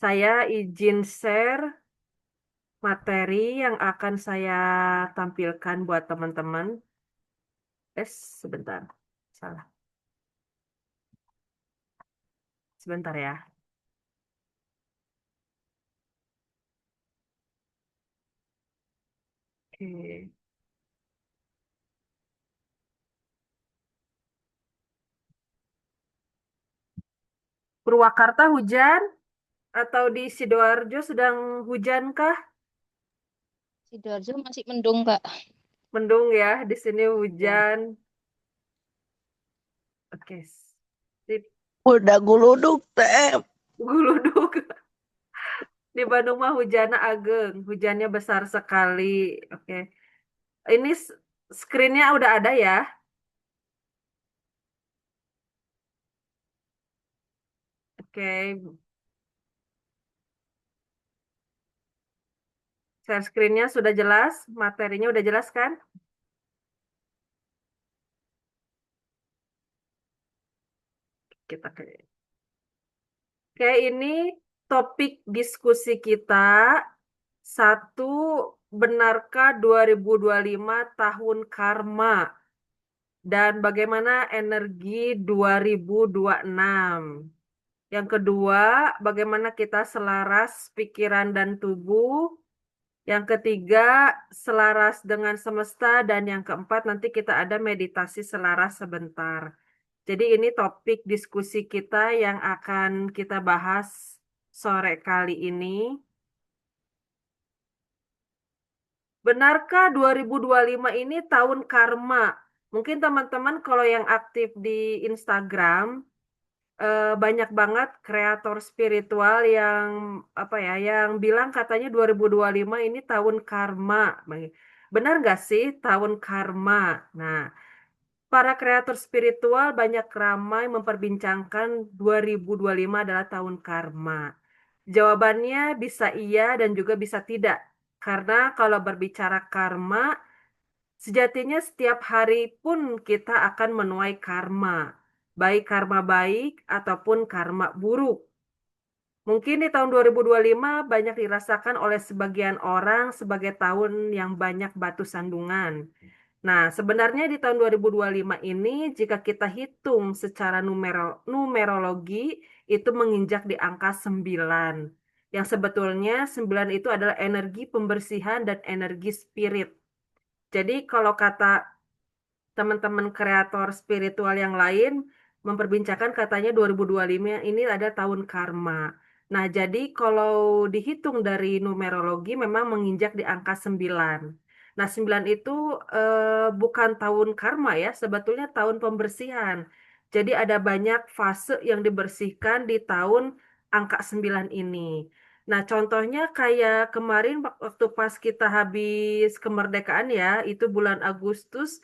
Saya izin share materi yang akan saya tampilkan buat teman-teman. Sebentar. Salah. Sebentar ya. Oke. Purwakarta hujan atau di Sidoarjo sedang hujan kah? Sidoarjo masih mendung, Kak. Mendung ya, di sini Ya. hujan. Oke. Sip. Udah guluduk teh. Guluduk. Di Bandung mah hujannya ageng, hujannya besar sekali. Oke. Ini screen-nya udah ada ya. Oke, share screen-nya sudah jelas, materinya udah jelas kan? Kita ke. Oke, ini topik diskusi kita. Satu, benarkah 2025 tahun karma? Dan bagaimana energi 2026? Yang kedua, bagaimana kita selaras pikiran dan tubuh? Yang ketiga, selaras dengan semesta. Dan yang keempat, nanti kita ada meditasi selaras sebentar. Jadi ini topik diskusi kita yang akan kita bahas sore kali ini. Benarkah 2025 ini tahun karma? Mungkin teman-teman kalau yang aktif di Instagram, banyak banget kreator spiritual yang apa ya, yang bilang katanya 2025 ini tahun karma. Benar nggak sih tahun karma? Nah, para kreator spiritual banyak ramai memperbincangkan 2025 adalah tahun karma. Jawabannya bisa iya dan juga bisa tidak. Karena kalau berbicara karma, sejatinya setiap hari pun kita akan menuai karma. Baik karma baik ataupun karma buruk. Mungkin di tahun 2025 banyak dirasakan oleh sebagian orang sebagai tahun yang banyak batu sandungan. Nah, sebenarnya di tahun 2025 ini, jika kita hitung secara numerologi, itu menginjak di angka 9. Yang sebetulnya 9 itu adalah energi pembersihan dan energi spirit. Jadi kalau kata teman-teman kreator spiritual yang lain memperbincangkan katanya 2025 ini ada tahun karma. Nah, jadi kalau dihitung dari numerologi memang menginjak di angka 9. Nah, 9 itu bukan tahun karma ya, sebetulnya tahun pembersihan. Jadi ada banyak fase yang dibersihkan di tahun angka 9 ini. Nah, contohnya kayak kemarin waktu pas kita habis kemerdekaan ya, itu bulan Agustus,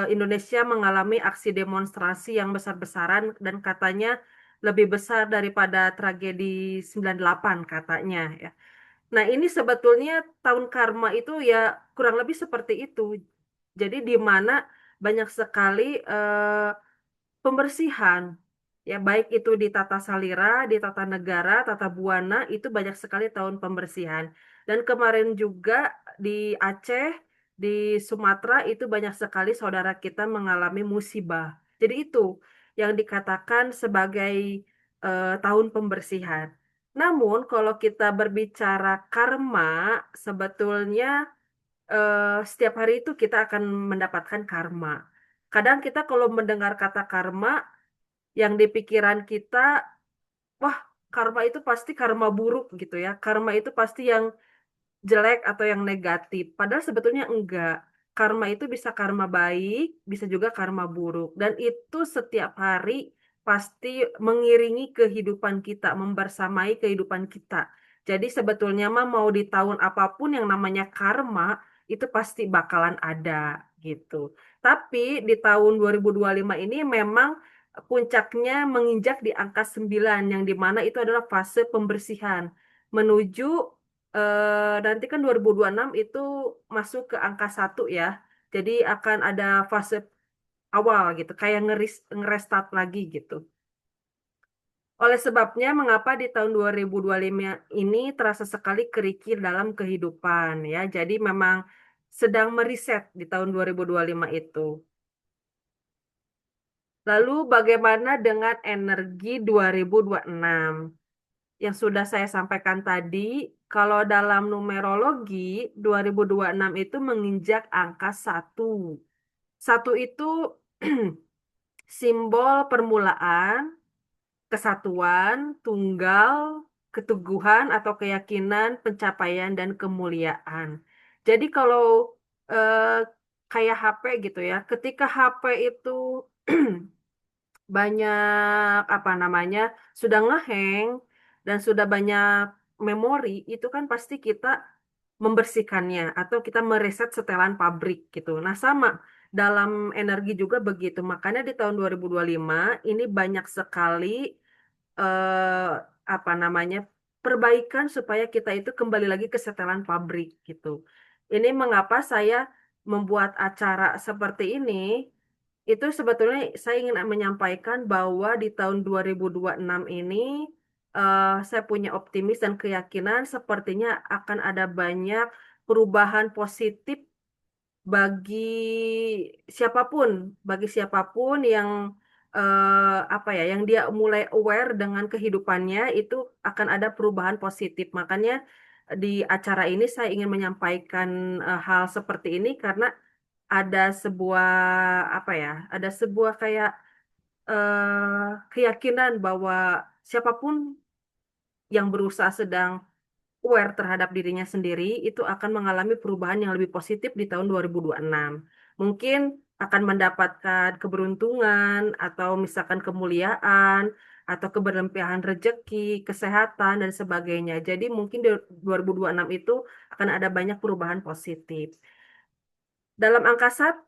Indonesia mengalami aksi demonstrasi yang besar-besaran dan katanya lebih besar daripada tragedi 98 katanya ya. Nah, ini sebetulnya tahun karma itu ya kurang lebih seperti itu. Jadi di mana banyak sekali pembersihan ya baik itu di tata salira, di tata negara, tata buana itu banyak sekali tahun pembersihan. Dan kemarin juga di Aceh, di Sumatera itu banyak sekali saudara kita mengalami musibah. Jadi itu yang dikatakan sebagai tahun pembersihan. Namun kalau kita berbicara karma, sebetulnya setiap hari itu kita akan mendapatkan karma. Kadang kita kalau mendengar kata karma, yang di pikiran kita, wah, karma itu pasti karma buruk gitu ya. Karma itu pasti yang jelek atau yang negatif. Padahal sebetulnya enggak. Karma itu bisa karma baik, bisa juga karma buruk. Dan itu setiap hari pasti mengiringi kehidupan kita, membersamai kehidupan kita. Jadi sebetulnya mah mau di tahun apapun yang namanya karma, itu pasti bakalan ada gitu. Tapi di tahun 2025 ini memang puncaknya menginjak di angka 9, yang dimana itu adalah fase pembersihan menuju nanti kan 2026 itu masuk ke angka 1 ya. Jadi akan ada fase awal gitu, kayak ngerestart lagi gitu. Oleh sebabnya, mengapa di tahun 2025 ini terasa sekali kerikil dalam kehidupan ya. Jadi memang sedang meriset di tahun 2025 itu. Lalu bagaimana dengan energi 2026? Yang sudah saya sampaikan tadi, kalau dalam numerologi 2026 itu menginjak angka 1. Satu itu simbol permulaan, kesatuan, tunggal, keteguhan atau keyakinan, pencapaian, dan kemuliaan. Jadi kalau eh, kayak HP gitu ya, ketika HP itu banyak apa namanya sudah ngeheng dan sudah banyak memori, itu kan pasti kita membersihkannya atau kita mereset setelan pabrik gitu. Nah, sama dalam energi juga begitu. Makanya di tahun 2025 ini banyak sekali eh, apa namanya perbaikan supaya kita itu kembali lagi ke setelan pabrik gitu. Ini mengapa saya membuat acara seperti ini. Itu sebetulnya saya ingin menyampaikan bahwa di tahun 2026 ini saya punya optimis dan keyakinan sepertinya akan ada banyak perubahan positif bagi siapapun, bagi siapapun yang apa ya, yang dia mulai aware dengan kehidupannya itu akan ada perubahan positif. Makanya di acara ini saya ingin menyampaikan hal seperti ini karena ada sebuah apa ya, ada sebuah kayak keyakinan bahwa siapapun yang berusaha sedang aware terhadap dirinya sendiri itu akan mengalami perubahan yang lebih positif di tahun 2026. Mungkin akan mendapatkan keberuntungan atau misalkan kemuliaan atau keberlimpahan rezeki, kesehatan dan sebagainya. Jadi mungkin di 2026 itu akan ada banyak perubahan positif. Dalam angka 1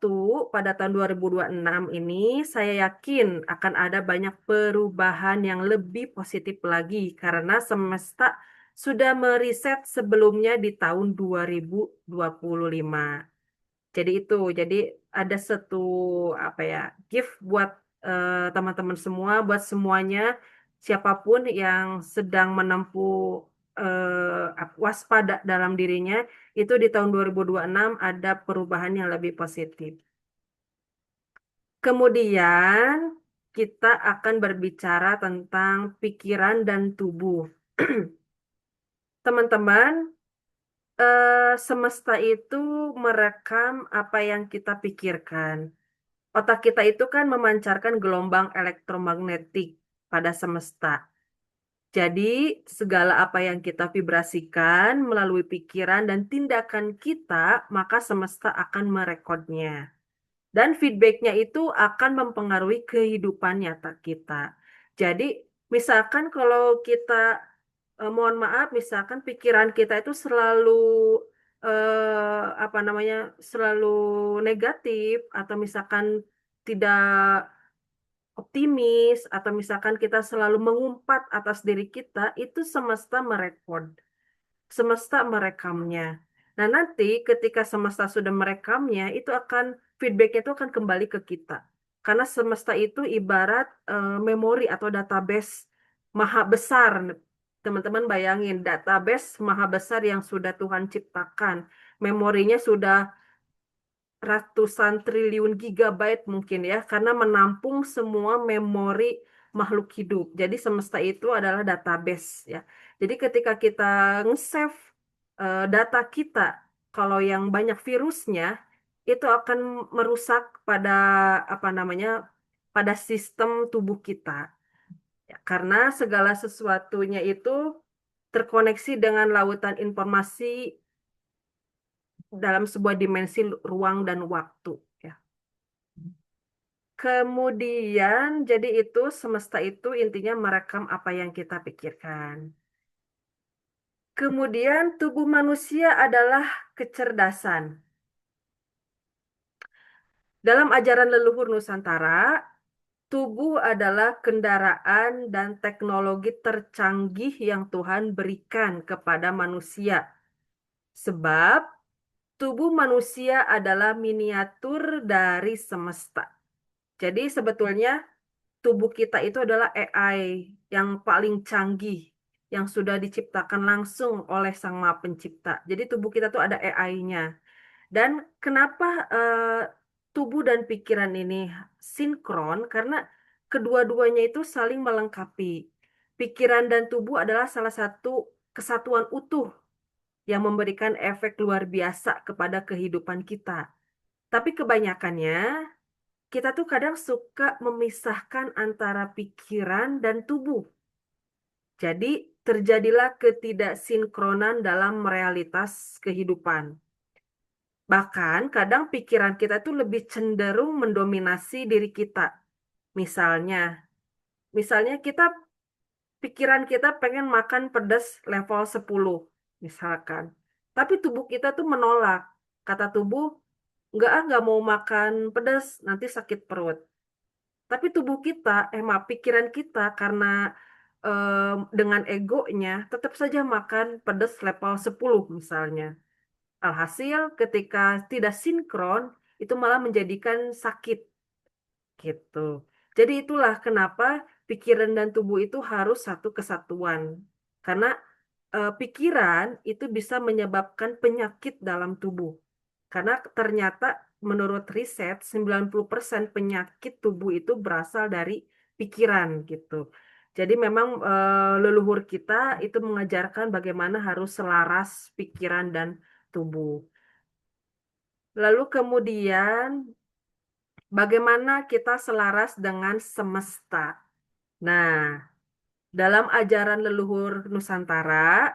pada tahun 2026 ini, saya yakin akan ada banyak perubahan yang lebih positif lagi karena semesta sudah meriset sebelumnya di tahun 2025. Jadi itu, jadi ada satu apa ya, gift buat teman-teman semua, buat semuanya, siapapun yang sedang menempuh waspada dalam dirinya, itu di tahun 2026 ada perubahan yang lebih positif. Kemudian kita akan berbicara tentang pikiran dan tubuh. Teman-teman, semesta itu merekam apa yang kita pikirkan. Otak kita itu kan memancarkan gelombang elektromagnetik pada semesta. Jadi, segala apa yang kita vibrasikan melalui pikiran dan tindakan kita, maka semesta akan merekodnya. Dan feedbacknya itu akan mempengaruhi kehidupan nyata kita. Jadi, misalkan kalau kita, mohon maaf, misalkan pikiran kita itu selalu, apa namanya, selalu negatif, atau misalkan tidak optimis, atau misalkan kita selalu mengumpat atas diri kita, itu semesta merekod, semesta merekamnya. Nah, nanti ketika semesta sudah merekamnya, itu akan feedback itu akan kembali ke kita. Karena semesta itu ibarat memori atau database maha besar. Teman-teman bayangin, database maha besar yang sudah Tuhan ciptakan. Memorinya sudah ratusan triliun gigabyte mungkin ya, karena menampung semua memori makhluk hidup. Jadi semesta itu adalah database ya. Jadi ketika kita nge-save data kita, kalau yang banyak virusnya, itu akan merusak pada apa namanya, pada sistem tubuh kita. Ya, karena segala sesuatunya itu terkoneksi dengan lautan informasi dalam sebuah dimensi ruang dan waktu. Ya. Kemudian, jadi itu semesta itu intinya merekam apa yang kita pikirkan. Kemudian, tubuh manusia adalah kecerdasan. Dalam ajaran leluhur Nusantara, tubuh adalah kendaraan dan teknologi tercanggih yang Tuhan berikan kepada manusia. Sebab tubuh manusia adalah miniatur dari semesta. Jadi sebetulnya tubuh kita itu adalah AI yang paling canggih, yang sudah diciptakan langsung oleh Sang Maha Pencipta. Jadi tubuh kita tuh ada AI-nya. Dan kenapa tubuh dan pikiran ini sinkron? Karena kedua-duanya itu saling melengkapi. Pikiran dan tubuh adalah salah satu kesatuan utuh yang memberikan efek luar biasa kepada kehidupan kita. Tapi kebanyakannya kita tuh kadang suka memisahkan antara pikiran dan tubuh. Jadi terjadilah ketidaksinkronan dalam realitas kehidupan. Bahkan kadang pikiran kita tuh lebih cenderung mendominasi diri kita. Misalnya, misalnya pikiran kita pengen makan pedas level 10, misalkan. Tapi tubuh kita tuh menolak. Kata tubuh, nggak mau makan pedas, nanti sakit perut. Tapi tubuh kita, maaf, pikiran kita karena dengan egonya tetap saja makan pedas level 10 misalnya. Alhasil ketika tidak sinkron, itu malah menjadikan sakit gitu. Jadi itulah kenapa pikiran dan tubuh itu harus satu kesatuan. Karena pikiran itu bisa menyebabkan penyakit dalam tubuh. Karena ternyata menurut riset 90% penyakit tubuh itu berasal dari pikiran gitu. Jadi memang leluhur kita itu mengajarkan bagaimana harus selaras pikiran dan tubuh. Lalu kemudian bagaimana kita selaras dengan semesta. Nah, dalam ajaran leluhur Nusantara,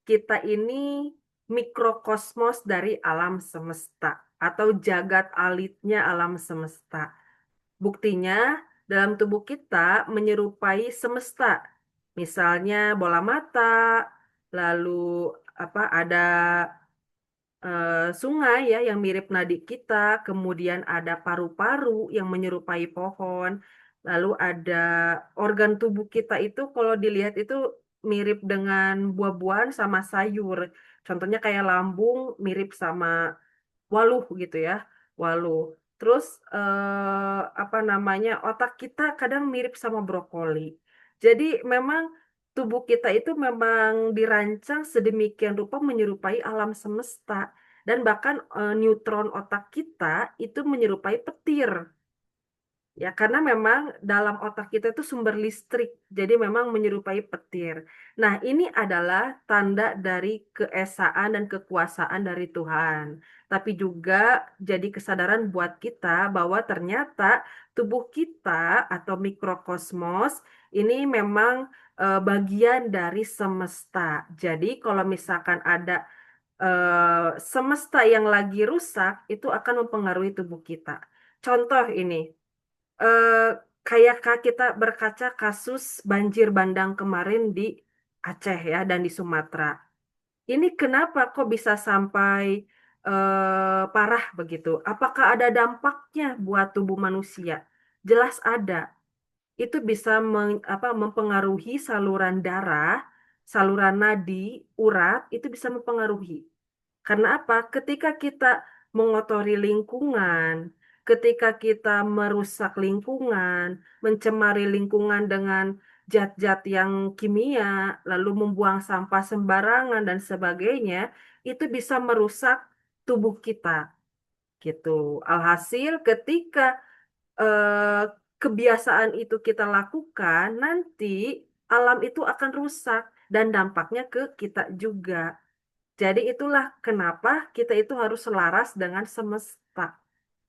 kita ini mikrokosmos dari alam semesta atau jagat alitnya alam semesta. Buktinya, dalam tubuh kita menyerupai semesta. Misalnya bola mata, lalu ada sungai ya yang mirip nadi kita, kemudian ada paru-paru yang menyerupai pohon, lalu ada organ tubuh kita itu kalau dilihat itu mirip dengan buah-buahan sama sayur. Contohnya kayak lambung mirip sama waluh gitu ya, waluh. Terus apa namanya otak kita kadang mirip sama brokoli. Jadi memang tubuh kita itu memang dirancang sedemikian rupa menyerupai alam semesta dan bahkan neutron otak kita itu menyerupai petir. Ya, karena memang dalam otak kita itu sumber listrik, jadi memang menyerupai petir. Nah, ini adalah tanda dari keesaan dan kekuasaan dari Tuhan. Tapi juga jadi kesadaran buat kita bahwa ternyata tubuh kita atau mikrokosmos ini memang bagian dari semesta. Jadi kalau misalkan ada semesta yang lagi rusak, itu akan mempengaruhi tubuh kita. Contoh ini eh, kayak kita berkaca kasus banjir bandang kemarin di Aceh ya dan di Sumatera. Ini kenapa kok bisa sampai parah begitu? Apakah ada dampaknya buat tubuh manusia? Jelas ada. Itu bisa mempengaruhi saluran darah, saluran nadi, urat, itu bisa mempengaruhi. Karena apa? Ketika kita mengotori lingkungan, ketika kita merusak lingkungan, mencemari lingkungan dengan zat-zat yang kimia, lalu membuang sampah sembarangan dan sebagainya, itu bisa merusak tubuh kita, gitu. Alhasil ketika eh, kebiasaan itu kita lakukan, nanti alam itu akan rusak dan dampaknya ke kita juga. Jadi itulah kenapa kita itu harus selaras dengan semesta.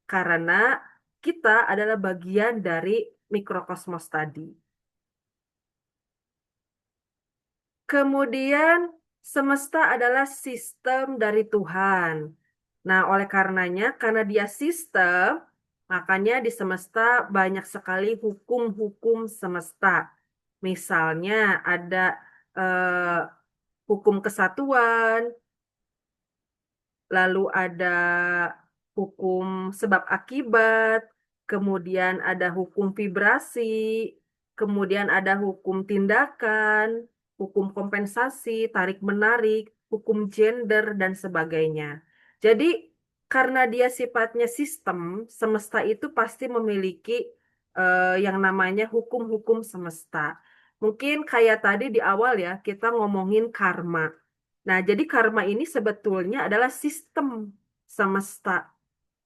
Karena kita adalah bagian dari mikrokosmos tadi. Kemudian semesta adalah sistem dari Tuhan. Nah, oleh karenanya, karena dia sistem, makanya di semesta banyak sekali hukum-hukum semesta. Misalnya ada eh, hukum kesatuan, lalu ada hukum sebab akibat, kemudian ada hukum vibrasi, kemudian ada hukum tindakan, hukum kompensasi, tarik-menarik, hukum gender, dan sebagainya. Jadi, karena dia sifatnya sistem, semesta itu pasti memiliki yang namanya hukum-hukum semesta. Mungkin kayak tadi di awal ya, kita ngomongin karma. Nah, jadi karma ini sebetulnya adalah sistem semesta.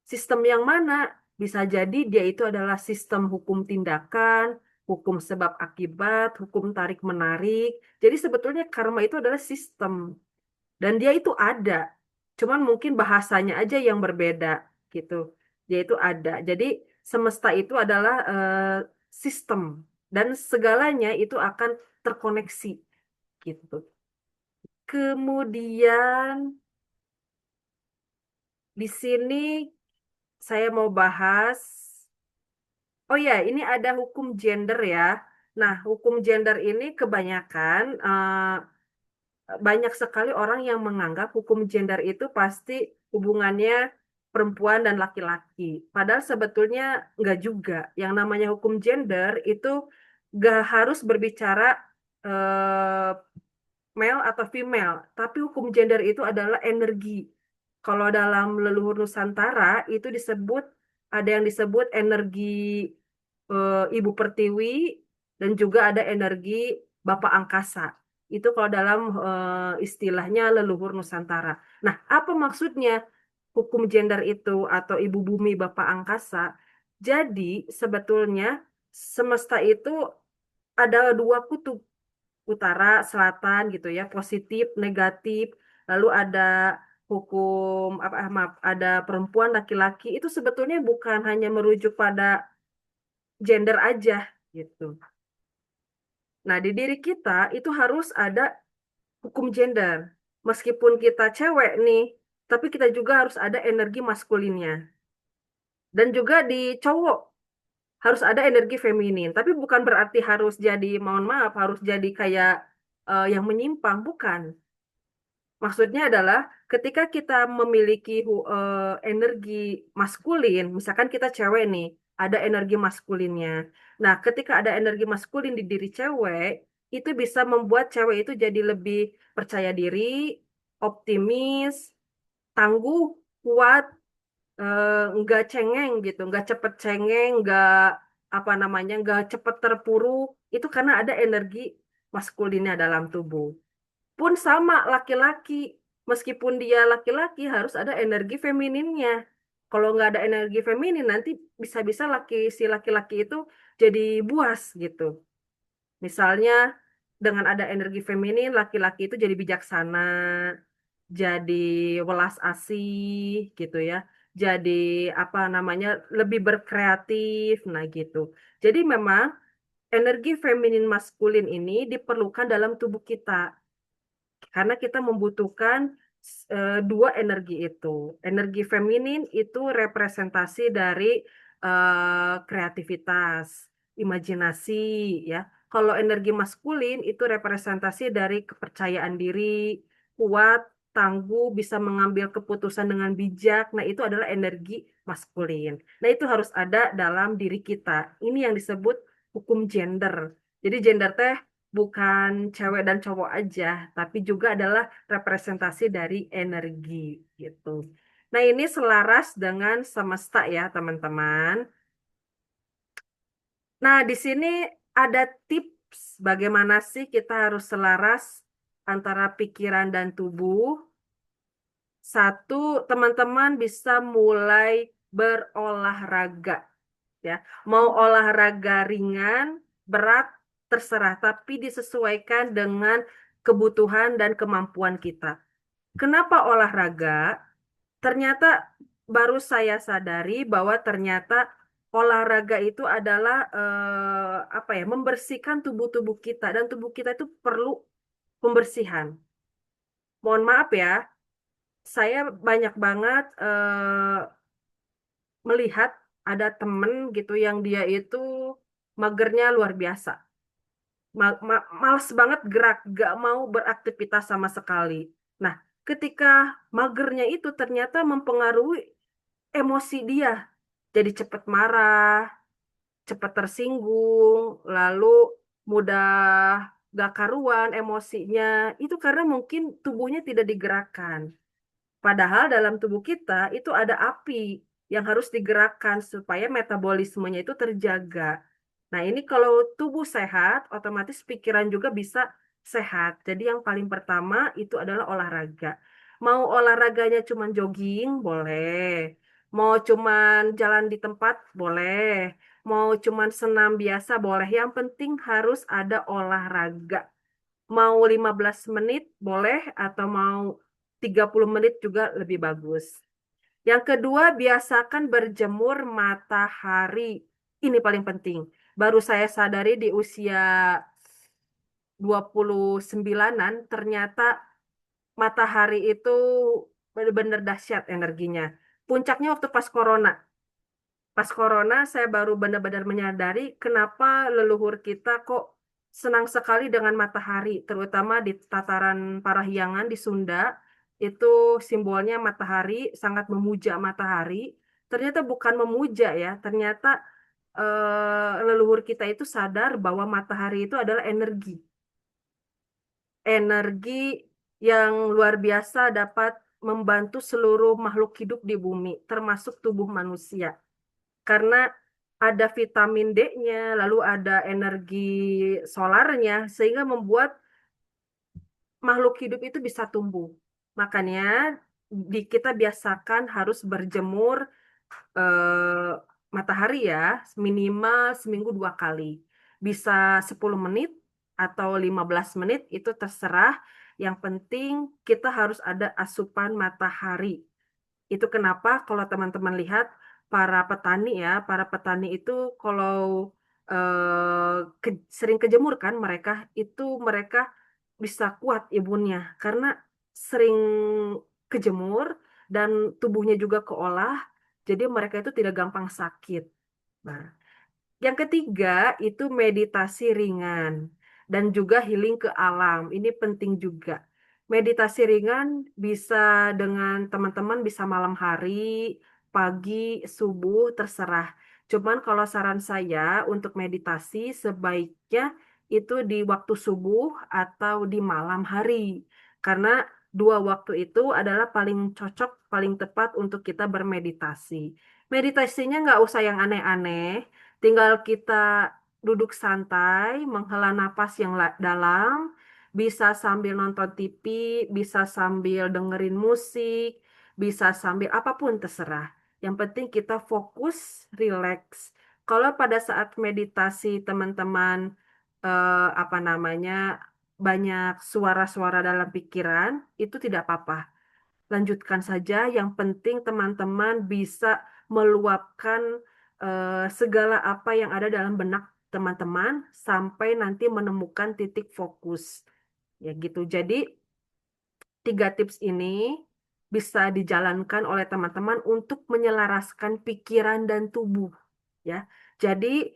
Sistem yang mana? Bisa jadi dia itu adalah sistem hukum tindakan, hukum sebab akibat, hukum tarik-menarik. Jadi sebetulnya karma itu adalah sistem. Dan dia itu ada. Cuman mungkin bahasanya aja yang berbeda gitu. Dia itu ada. Jadi semesta itu adalah sistem. Dan segalanya itu akan terkoneksi gitu. Kemudian di sini saya mau bahas, oh ya, ini ada hukum gender ya. Nah, hukum gender ini kebanyakan banyak sekali orang yang menganggap hukum gender itu pasti hubungannya perempuan dan laki-laki. Padahal sebetulnya nggak juga. Yang namanya hukum gender itu nggak harus berbicara eh, male atau female, tapi hukum gender itu adalah energi. Kalau dalam leluhur Nusantara itu disebut ada yang disebut energi Ibu Pertiwi dan juga ada energi Bapak Angkasa. Itu kalau dalam istilahnya leluhur Nusantara. Nah, apa maksudnya hukum gender itu atau Ibu Bumi Bapak Angkasa? Jadi sebetulnya semesta itu ada dua kutub, utara, selatan gitu ya, positif, negatif. Lalu ada hukum apa maaf, ada perempuan, laki-laki. Itu sebetulnya bukan hanya merujuk pada gender aja gitu. Nah, di diri kita itu harus ada hukum gender. Meskipun kita cewek nih, tapi kita juga harus ada energi maskulinnya. Dan juga di cowok harus ada energi feminin. Tapi bukan berarti harus jadi, mohon maaf, harus jadi kayak yang menyimpang, bukan. Maksudnya adalah ketika kita memiliki energi maskulin, misalkan kita cewek nih, ada energi maskulinnya. Nah, ketika ada energi maskulin di diri cewek, itu bisa membuat cewek itu jadi lebih percaya diri, optimis, tangguh, kuat, nggak cengeng gitu, nggak cepet cengeng, nggak apa namanya, nggak cepet terpuruk. Itu karena ada energi maskulinnya dalam tubuh. Pun sama laki-laki, meskipun dia laki-laki harus ada energi femininnya. Kalau nggak ada energi feminin nanti bisa-bisa si laki-laki itu jadi buas gitu. Misalnya dengan ada energi feminin, laki-laki itu jadi bijaksana, jadi welas asih gitu ya. Jadi apa namanya lebih berkreatif, nah gitu. Jadi memang energi feminin maskulin ini diperlukan dalam tubuh kita. Karena kita membutuhkan dua energi itu. Energi feminin itu representasi dari kreativitas, imajinasi, ya. Kalau energi maskulin itu representasi dari kepercayaan diri, kuat, tangguh, bisa mengambil keputusan dengan bijak. Nah, itu adalah energi maskulin. Nah, itu harus ada dalam diri kita. Ini yang disebut hukum gender. Jadi gender teh bukan cewek dan cowok aja, tapi juga adalah representasi dari energi gitu. Nah, ini selaras dengan semesta ya, teman-teman. Nah, di sini ada tips bagaimana sih kita harus selaras antara pikiran dan tubuh. Satu, teman-teman bisa mulai berolahraga ya. Mau olahraga ringan, berat, terserah, tapi disesuaikan dengan kebutuhan dan kemampuan kita. Kenapa olahraga? Ternyata baru saya sadari bahwa ternyata olahraga itu adalah apa ya, membersihkan tubuh-tubuh kita dan tubuh kita itu perlu pembersihan. Mohon maaf ya, saya banyak banget melihat ada temen gitu yang dia itu magernya luar biasa. Males banget gerak, gak mau beraktivitas sama sekali. Nah, ketika magernya itu ternyata mempengaruhi emosi dia. Jadi cepat marah, cepat tersinggung, lalu mudah gak karuan emosinya. Itu karena mungkin tubuhnya tidak digerakkan. Padahal dalam tubuh kita itu ada api yang harus digerakkan supaya metabolismenya itu terjaga. Nah, ini kalau tubuh sehat, otomatis pikiran juga bisa sehat. Jadi yang paling pertama itu adalah olahraga. Mau olahraganya cuma jogging, boleh. Mau cuman jalan di tempat, boleh. Mau cuman senam biasa, boleh. Yang penting harus ada olahraga. Mau 15 menit, boleh. Atau mau 30 menit juga lebih bagus. Yang kedua, biasakan berjemur matahari. Ini paling penting. Baru saya sadari di usia 29-an, ternyata matahari itu benar-benar dahsyat energinya. Puncaknya waktu pas corona. Pas corona, saya baru benar-benar menyadari kenapa leluhur kita kok senang sekali dengan matahari, terutama di tataran Parahyangan di Sunda, itu simbolnya matahari, sangat memuja matahari. Ternyata bukan memuja ya, ternyata leluhur kita itu sadar bahwa matahari itu adalah energi. Energi yang luar biasa dapat membantu seluruh makhluk hidup di bumi, termasuk tubuh manusia karena ada vitamin D-nya, lalu ada energi solarnya, sehingga membuat makhluk hidup itu bisa tumbuh. Makanya kita biasakan harus berjemur eh, matahari ya, minimal seminggu 2 kali. Bisa 10 menit atau 15 menit, itu terserah. Yang penting kita harus ada asupan matahari. Itu kenapa kalau teman-teman lihat para petani itu kalau sering kejemur kan mereka bisa kuat imunnya karena sering kejemur dan tubuhnya juga keolah, jadi mereka itu tidak gampang sakit. Nah, yang ketiga itu meditasi ringan dan juga healing ke alam. Ini penting juga. Meditasi ringan bisa dengan teman-teman bisa malam hari, pagi, subuh, terserah. Cuman kalau saran saya untuk meditasi sebaiknya itu di waktu subuh atau di malam hari. Karena dua waktu itu adalah paling cocok, paling tepat untuk kita bermeditasi. Meditasinya nggak usah yang aneh-aneh. Tinggal kita duduk santai, menghela napas yang dalam, bisa sambil nonton TV, bisa sambil dengerin musik, bisa sambil apapun terserah. Yang penting kita fokus, relax. Kalau pada saat meditasi teman-teman apa namanya banyak suara-suara dalam pikiran, itu tidak apa-apa. Lanjutkan saja, yang penting teman-teman bisa meluapkan segala apa yang ada dalam benak teman-teman sampai nanti menemukan titik fokus. Ya gitu. Jadi, 3 tips ini bisa dijalankan oleh teman-teman untuk menyelaraskan pikiran dan tubuh. Ya, jadi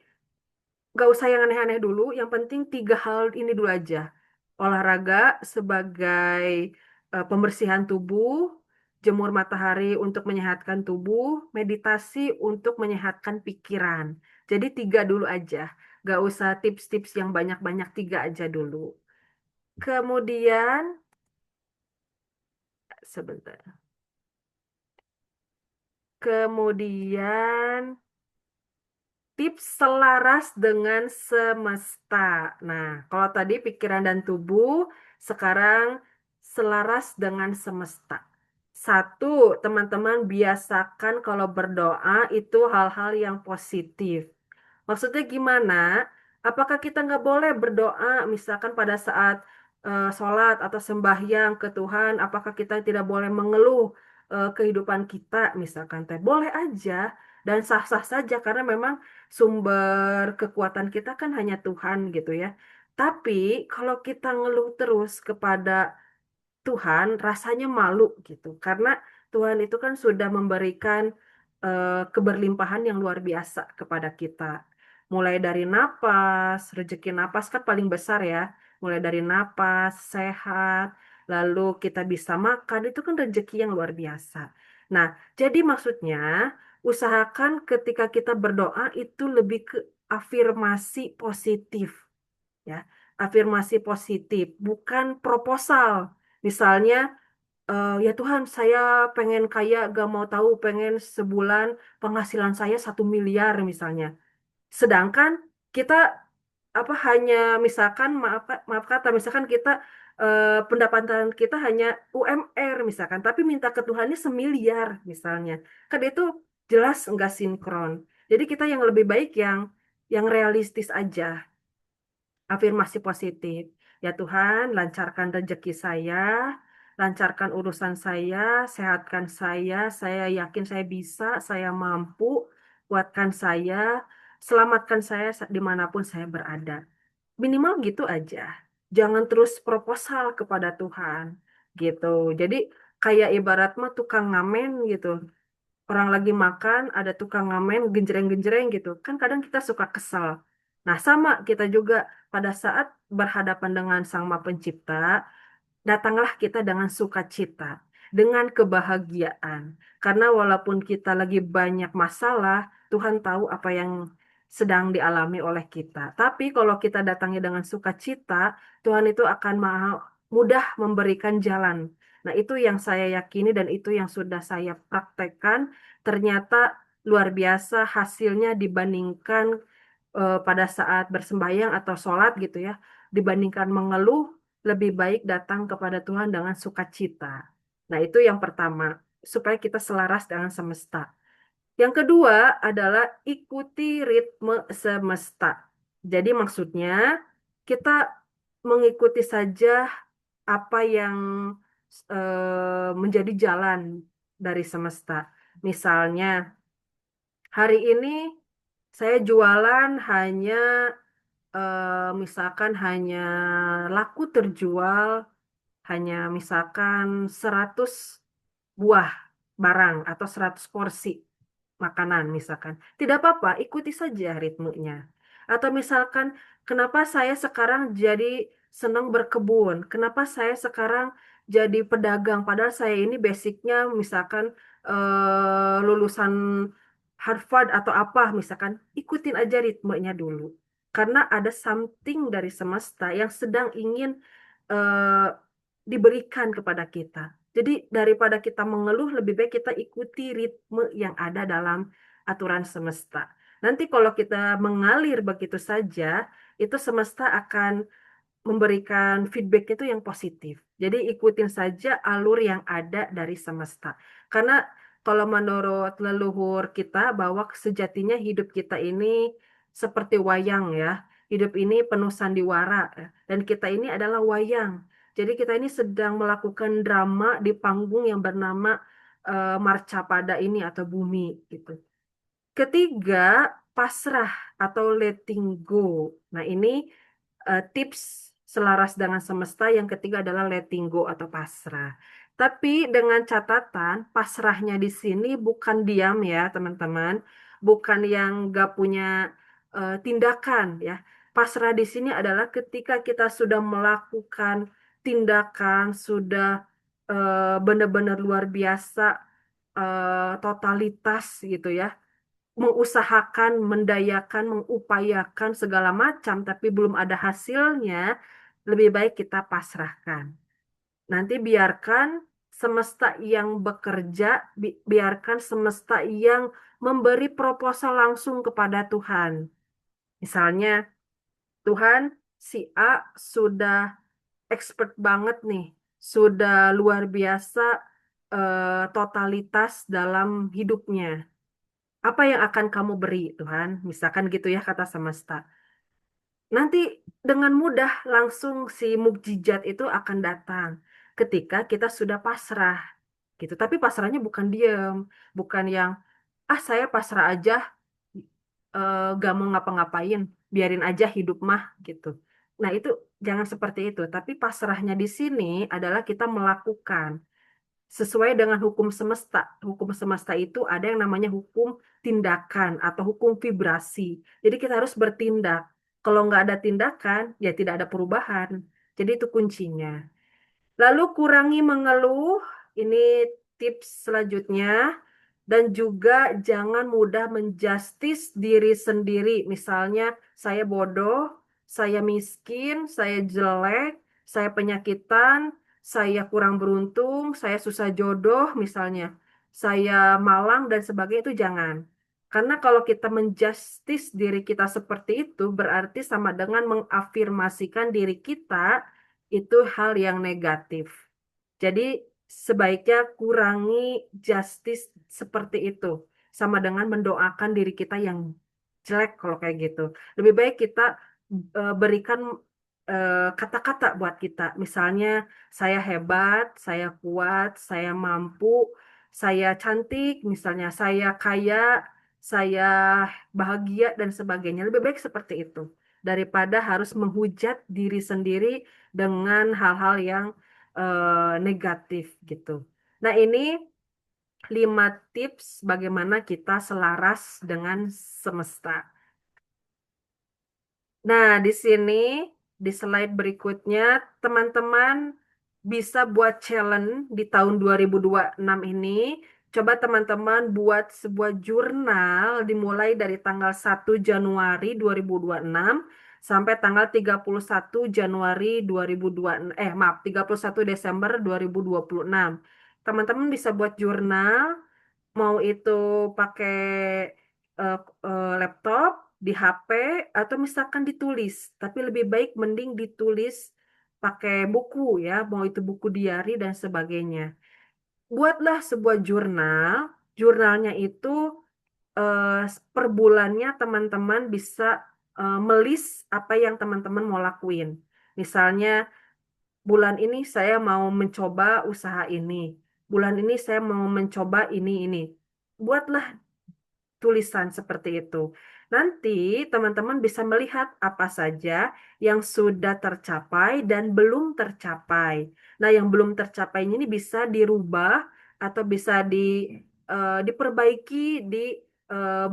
nggak usah yang aneh-aneh dulu. Yang penting 3 hal ini dulu aja. Olahraga sebagai pembersihan tubuh, jemur matahari untuk menyehatkan tubuh, meditasi untuk menyehatkan pikiran. Jadi 3 dulu aja. Nggak usah tips-tips yang banyak-banyak, 3 aja dulu. Kemudian, sebentar. Kemudian, tips selaras dengan semesta. Nah, kalau tadi pikiran dan tubuh, sekarang selaras dengan semesta. Satu, teman-teman biasakan kalau berdoa itu hal-hal yang positif. Maksudnya gimana? Apakah kita nggak boleh berdoa misalkan pada saat sholat atau sembahyang ke Tuhan? Apakah kita tidak boleh mengeluh kehidupan kita misalkan teh? Boleh aja dan sah-sah saja karena memang sumber kekuatan kita kan hanya Tuhan gitu ya. Tapi kalau kita ngeluh terus kepada Tuhan rasanya malu gitu karena Tuhan itu kan sudah memberikan keberlimpahan yang luar biasa kepada kita. Mulai dari napas, rezeki napas kan paling besar ya. Mulai dari napas, sehat, lalu kita bisa makan, itu kan rezeki yang luar biasa. Nah, jadi maksudnya usahakan ketika kita berdoa itu lebih ke afirmasi positif ya. Afirmasi positif, bukan proposal. Misalnya Ya Tuhan, saya pengen kaya, gak mau tahu, pengen sebulan penghasilan saya 1 miliar misalnya. Sedangkan kita apa hanya misalkan maaf kata misalkan kita pendapatan kita hanya UMR misalkan, tapi minta ke Tuhan ini 1 miliar misalnya, kan itu jelas enggak sinkron. Jadi kita yang lebih baik yang realistis aja, afirmasi positif. Ya Tuhan, lancarkan rezeki saya, lancarkan urusan sehatkan saya yakin saya bisa, saya mampu, kuatkan saya, selamatkan saya dimanapun saya berada. Minimal gitu aja. Jangan terus proposal kepada Tuhan, gitu. Jadi kayak ibarat mah tukang ngamen gitu. Orang lagi makan, ada tukang ngamen, genjreng-genjreng gitu. Kan kadang kita suka kesal. Nah, sama kita juga pada saat berhadapan dengan Sang Maha Pencipta, datanglah kita dengan sukacita, dengan kebahagiaan. Karena walaupun kita lagi banyak masalah, Tuhan tahu apa yang sedang dialami oleh kita. Tapi kalau kita datangnya dengan sukacita, Tuhan itu akan mudah memberikan jalan. Nah, itu yang saya yakini dan itu yang sudah saya praktekkan. Ternyata luar biasa hasilnya dibandingkan pada saat bersembahyang atau sholat gitu ya. Dibandingkan mengeluh, lebih baik datang kepada Tuhan dengan sukacita. Nah, itu yang pertama, supaya kita selaras dengan semesta. Yang kedua adalah ikuti ritme semesta. Jadi maksudnya kita mengikuti saja apa yang menjadi jalan dari semesta. Misalnya, hari ini saya jualan hanya misalkan hanya laku terjual hanya misalkan 100 buah barang atau 100 porsi makanan misalkan. Tidak apa-apa, ikuti saja ritmenya. Atau misalkan, kenapa saya sekarang jadi senang berkebun? Kenapa saya sekarang jadi pedagang? Padahal saya ini basicnya misalkan lulusan Harvard atau apa, misalkan ikutin aja ritmenya dulu. Karena ada something dari semesta yang sedang ingin eh, diberikan kepada kita. Jadi daripada kita mengeluh, lebih baik kita ikuti ritme yang ada dalam aturan semesta. Nanti kalau kita mengalir begitu saja, itu semesta akan memberikan feedback itu yang positif. Jadi ikutin saja alur yang ada dari semesta. Karena kalau menurut leluhur kita bahwa sejatinya hidup kita ini seperti wayang ya. Hidup ini penuh sandiwara ya. Dan kita ini adalah wayang. Jadi kita ini sedang melakukan drama di panggung yang bernama Marcapada ini atau bumi gitu. Ketiga, pasrah atau letting go. Nah, ini tips selaras dengan semesta. Yang ketiga adalah letting go atau pasrah. Tapi dengan catatan, pasrahnya di sini bukan diam ya, teman-teman. Bukan yang gak punya tindakan ya. Pasrah di sini adalah ketika kita sudah melakukan tindakan, sudah benar-benar luar biasa, totalitas gitu ya, mengusahakan, mendayakan, mengupayakan segala macam, tapi belum ada hasilnya, lebih baik kita pasrahkan. Nanti biarkan semesta yang bekerja, biarkan semesta yang memberi proposal langsung kepada Tuhan. Misalnya, Tuhan, si A sudah expert banget nih, sudah luar biasa totalitas dalam hidupnya. Apa yang akan kamu beri, Tuhan? Misalkan gitu ya kata semesta. Nanti dengan mudah langsung si mukjizat itu akan datang ketika kita sudah pasrah gitu. Tapi pasrahnya bukan diem, bukan yang saya pasrah aja, gak mau ngapa-ngapain, biarin aja hidup mah gitu. Nah, itu jangan seperti itu. Tapi pasrahnya di sini adalah kita melakukan sesuai dengan hukum semesta. Hukum semesta itu ada yang namanya hukum tindakan atau hukum vibrasi. Jadi kita harus bertindak. Kalau nggak ada tindakan, ya tidak ada perubahan. Jadi itu kuncinya. Lalu kurangi mengeluh, ini tips selanjutnya. Dan juga jangan mudah menjustis diri sendiri. Misalnya, saya bodoh, saya miskin, saya jelek, saya penyakitan, saya kurang beruntung, saya susah jodoh misalnya, saya malang dan sebagainya itu jangan. Karena kalau kita menjustis diri kita seperti itu berarti sama dengan mengafirmasikan diri kita itu hal yang negatif. Jadi sebaiknya kurangi justice seperti itu. Sama dengan mendoakan diri kita yang jelek kalau kayak gitu. Lebih baik kita berikan kata-kata buat kita. Misalnya, saya hebat, saya kuat, saya mampu, saya cantik, misalnya saya kaya, saya bahagia, dan sebagainya. Lebih baik seperti itu. Daripada harus menghujat diri sendiri dengan hal-hal yang negatif gitu. Nah, ini 5 tips bagaimana kita selaras dengan semesta. Nah, di sini, di slide berikutnya, teman-teman bisa buat challenge di tahun 2026 ini. Coba teman-teman buat sebuah jurnal dimulai dari tanggal 1 Januari 2026 sampai tanggal 31 Januari 2026, maaf, 31 Desember 2026. Teman-teman bisa buat jurnal, mau itu pakai laptop, di HP, atau misalkan ditulis. Tapi lebih baik mending ditulis pakai buku ya, mau itu buku diari dan sebagainya. Buatlah sebuah jurnal. Jurnalnya itu eh, per bulannya teman-teman bisa melis apa yang teman-teman mau lakuin. Misalnya, bulan ini saya mau mencoba usaha ini. Bulan ini saya mau mencoba ini. Buatlah tulisan seperti itu. Nanti teman-teman bisa melihat apa saja yang sudah tercapai dan belum tercapai. Nah, yang belum tercapai ini bisa dirubah atau bisa diperbaiki di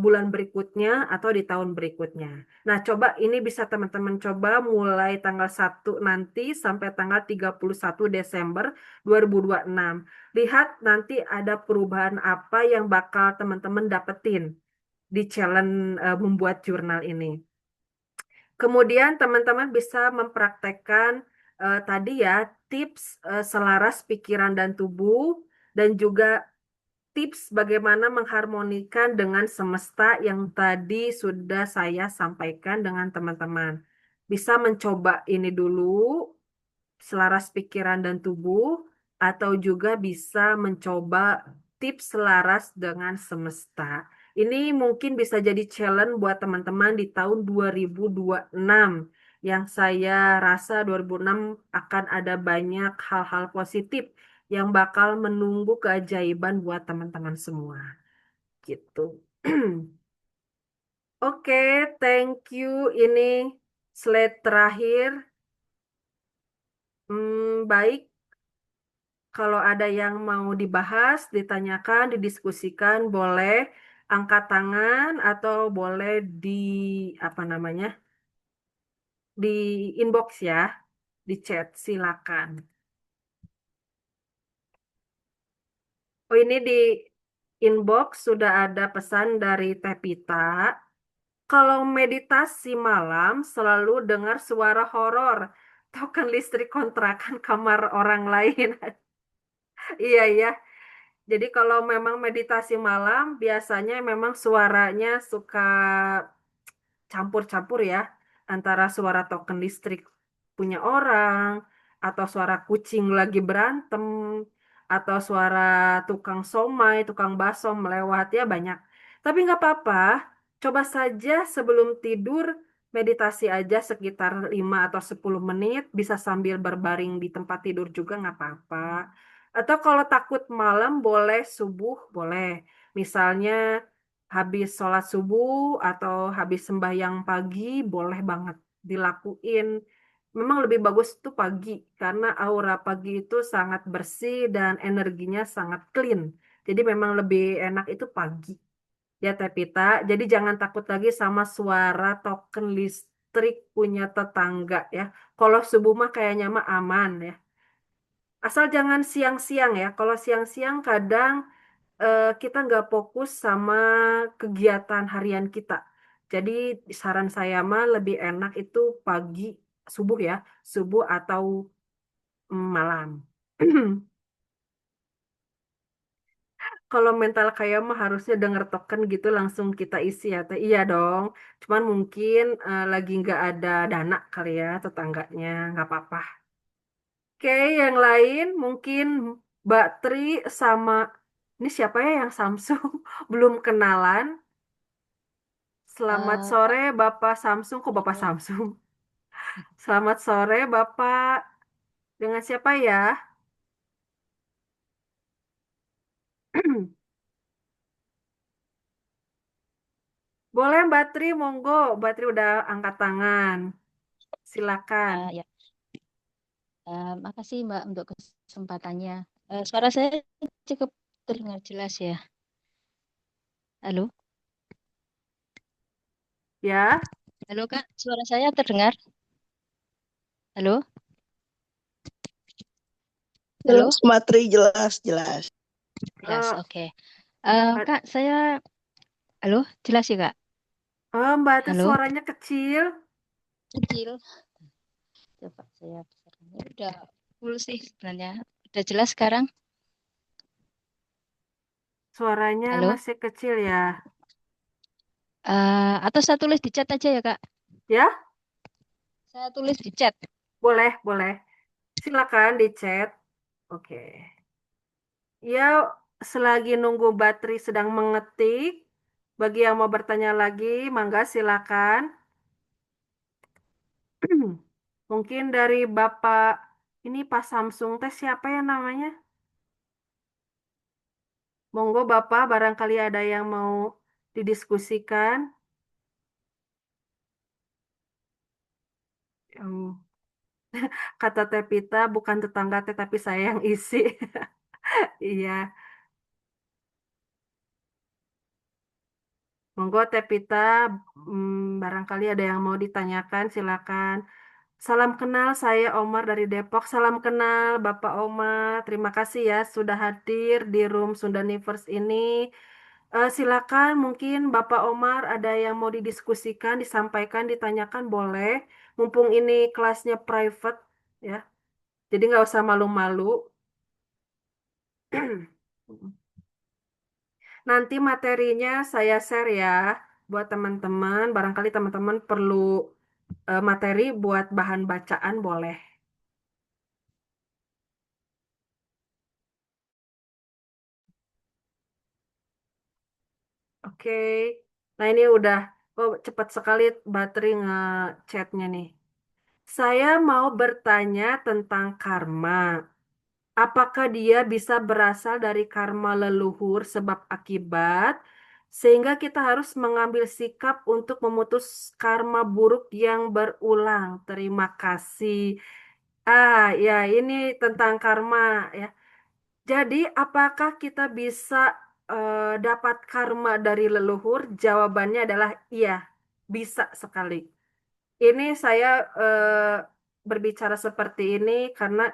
bulan berikutnya atau di tahun berikutnya. Nah, coba ini bisa teman-teman coba mulai tanggal 1 nanti sampai tanggal 31 Desember 2026. Lihat nanti ada perubahan apa yang bakal teman-teman dapetin di challenge membuat jurnal ini. Kemudian teman-teman bisa mempraktekkan tadi ya tips selaras pikiran dan tubuh dan juga tips bagaimana mengharmonikan dengan semesta yang tadi sudah saya sampaikan dengan teman-teman. Bisa mencoba ini dulu selaras pikiran dan tubuh, atau juga bisa mencoba tips selaras dengan semesta. Ini mungkin bisa jadi challenge buat teman-teman di tahun 2026, yang saya rasa 2006 akan ada banyak hal-hal positif yang bakal menunggu keajaiban buat teman-teman semua. Gitu. Oke, thank you. Ini slide terakhir. Baik. Kalau ada yang mau dibahas, ditanyakan, didiskusikan, boleh angkat tangan atau boleh di apa namanya? Di inbox ya, di chat silakan. Oh, ini di inbox sudah ada pesan dari Tepita. Kalau meditasi malam selalu dengar suara horor. Token listrik kontrakan kamar orang lain. Iya, iya. Jadi kalau memang meditasi malam, biasanya memang suaranya suka campur-campur ya, antara suara token listrik punya orang, atau suara kucing lagi berantem, atau suara tukang somai, tukang bakso melewat, ya banyak. Tapi nggak apa-apa, coba saja sebelum tidur, meditasi aja sekitar 5 atau 10 menit, bisa sambil berbaring di tempat tidur juga nggak apa-apa. Atau kalau takut malam, boleh subuh, boleh. Misalnya habis sholat subuh atau habis sembahyang pagi, boleh banget dilakuin. Memang lebih bagus itu pagi, karena aura pagi itu sangat bersih dan energinya sangat clean. Jadi memang lebih enak itu pagi. Ya, Tepita. Jadi jangan takut lagi sama suara token listrik punya tetangga ya. Kalau subuh mah kayaknya mah aman ya. Asal jangan siang-siang ya. Kalau siang-siang kadang kita nggak fokus sama kegiatan harian kita. Jadi saran saya mah lebih enak itu pagi, subuh ya, subuh atau malam. Kalau mental kaya mah harusnya denger token gitu langsung kita isi ya teh. Iya dong. Cuman mungkin lagi nggak ada dana kali ya tetangganya. Nggak apa-apa. Oke, yang lain mungkin Mbak Tri sama ini siapa ya yang Samsung belum kenalan. Selamat Kak, sore Bapak Samsung. Kok Bapak halo. Samsung? Selamat sore Bapak. Dengan siapa ya? Boleh Mbak Tri, monggo. Mbak Tri udah angkat tangan. Silakan. Ya, makasih Mbak untuk kesempatannya. Suara saya cukup terdengar jelas ya. Halo, Ya, halo Kak, suara saya terdengar? Halo, halo, Jelas, Matri, jelas, jelas. jelas. eh, Oke. eh, Kak, halo, jelas ya Kak? Mbak Tri Halo, suaranya kecil. kecil. Coba saya besarkan. Ini udah full sih sebenarnya. Udah jelas sekarang? Suaranya Halo. masih kecil ya. Atau saya tulis di chat aja ya Kak? Ya, Saya tulis di chat. boleh, boleh. Silakan di chat. Oke. Ya, selagi nunggu Mbak Tri sedang mengetik, bagi yang mau bertanya lagi, mangga silakan. Mungkin dari Bapak ini Pak Samsung teh siapa ya namanya? Monggo Bapak, barangkali ada yang mau didiskusikan. Em, Kata Tepita bukan tetangga teh tapi saya yang isi. Iya, monggo Tepita, barangkali ada yang mau ditanyakan, silakan. Salam kenal, saya Omar dari Depok. Salam kenal Bapak Omar. Terima kasih ya sudah hadir di Room Sundaniverse ini. Silakan, mungkin Bapak Omar ada yang mau didiskusikan, disampaikan, ditanyakan, boleh. Mumpung ini kelasnya private, ya. Jadi nggak usah malu-malu. Nanti materinya saya share ya buat teman-teman. Barangkali teman-teman perlu materi buat bahan bacaan, boleh. Oke. Nah ini udah, oh cepat sekali baterai nge-chatnya nih. Saya mau bertanya tentang karma. Apakah dia bisa berasal dari karma leluhur sebab akibat, sehingga kita harus mengambil sikap untuk memutus karma buruk yang berulang. Terima kasih. Ya ini tentang karma ya. Jadi, apakah kita bisa dapat karma dari leluhur? Jawabannya adalah iya, bisa sekali. Ini saya berbicara seperti ini karena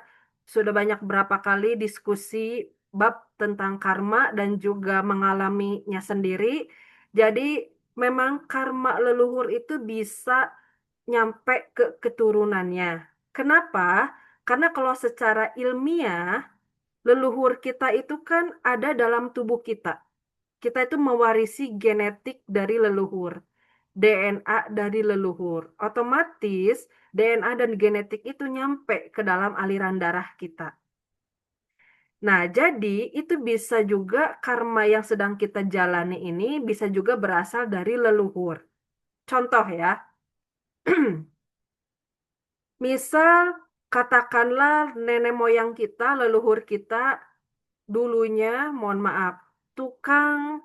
sudah banyak berapa kali diskusi bab tentang karma dan juga mengalaminya sendiri. Jadi memang karma leluhur itu bisa nyampe ke keturunannya. Kenapa? Karena kalau secara ilmiah, leluhur kita itu kan ada dalam tubuh kita. Kita itu mewarisi genetik dari leluhur. DNA dari leluhur. Otomatis DNA dan genetik itu nyampe ke dalam aliran darah kita. Nah, jadi itu bisa juga karma yang sedang kita jalani ini bisa juga berasal dari leluhur. Contoh ya, misal katakanlah nenek moyang kita, leluhur kita dulunya, mohon maaf, tukang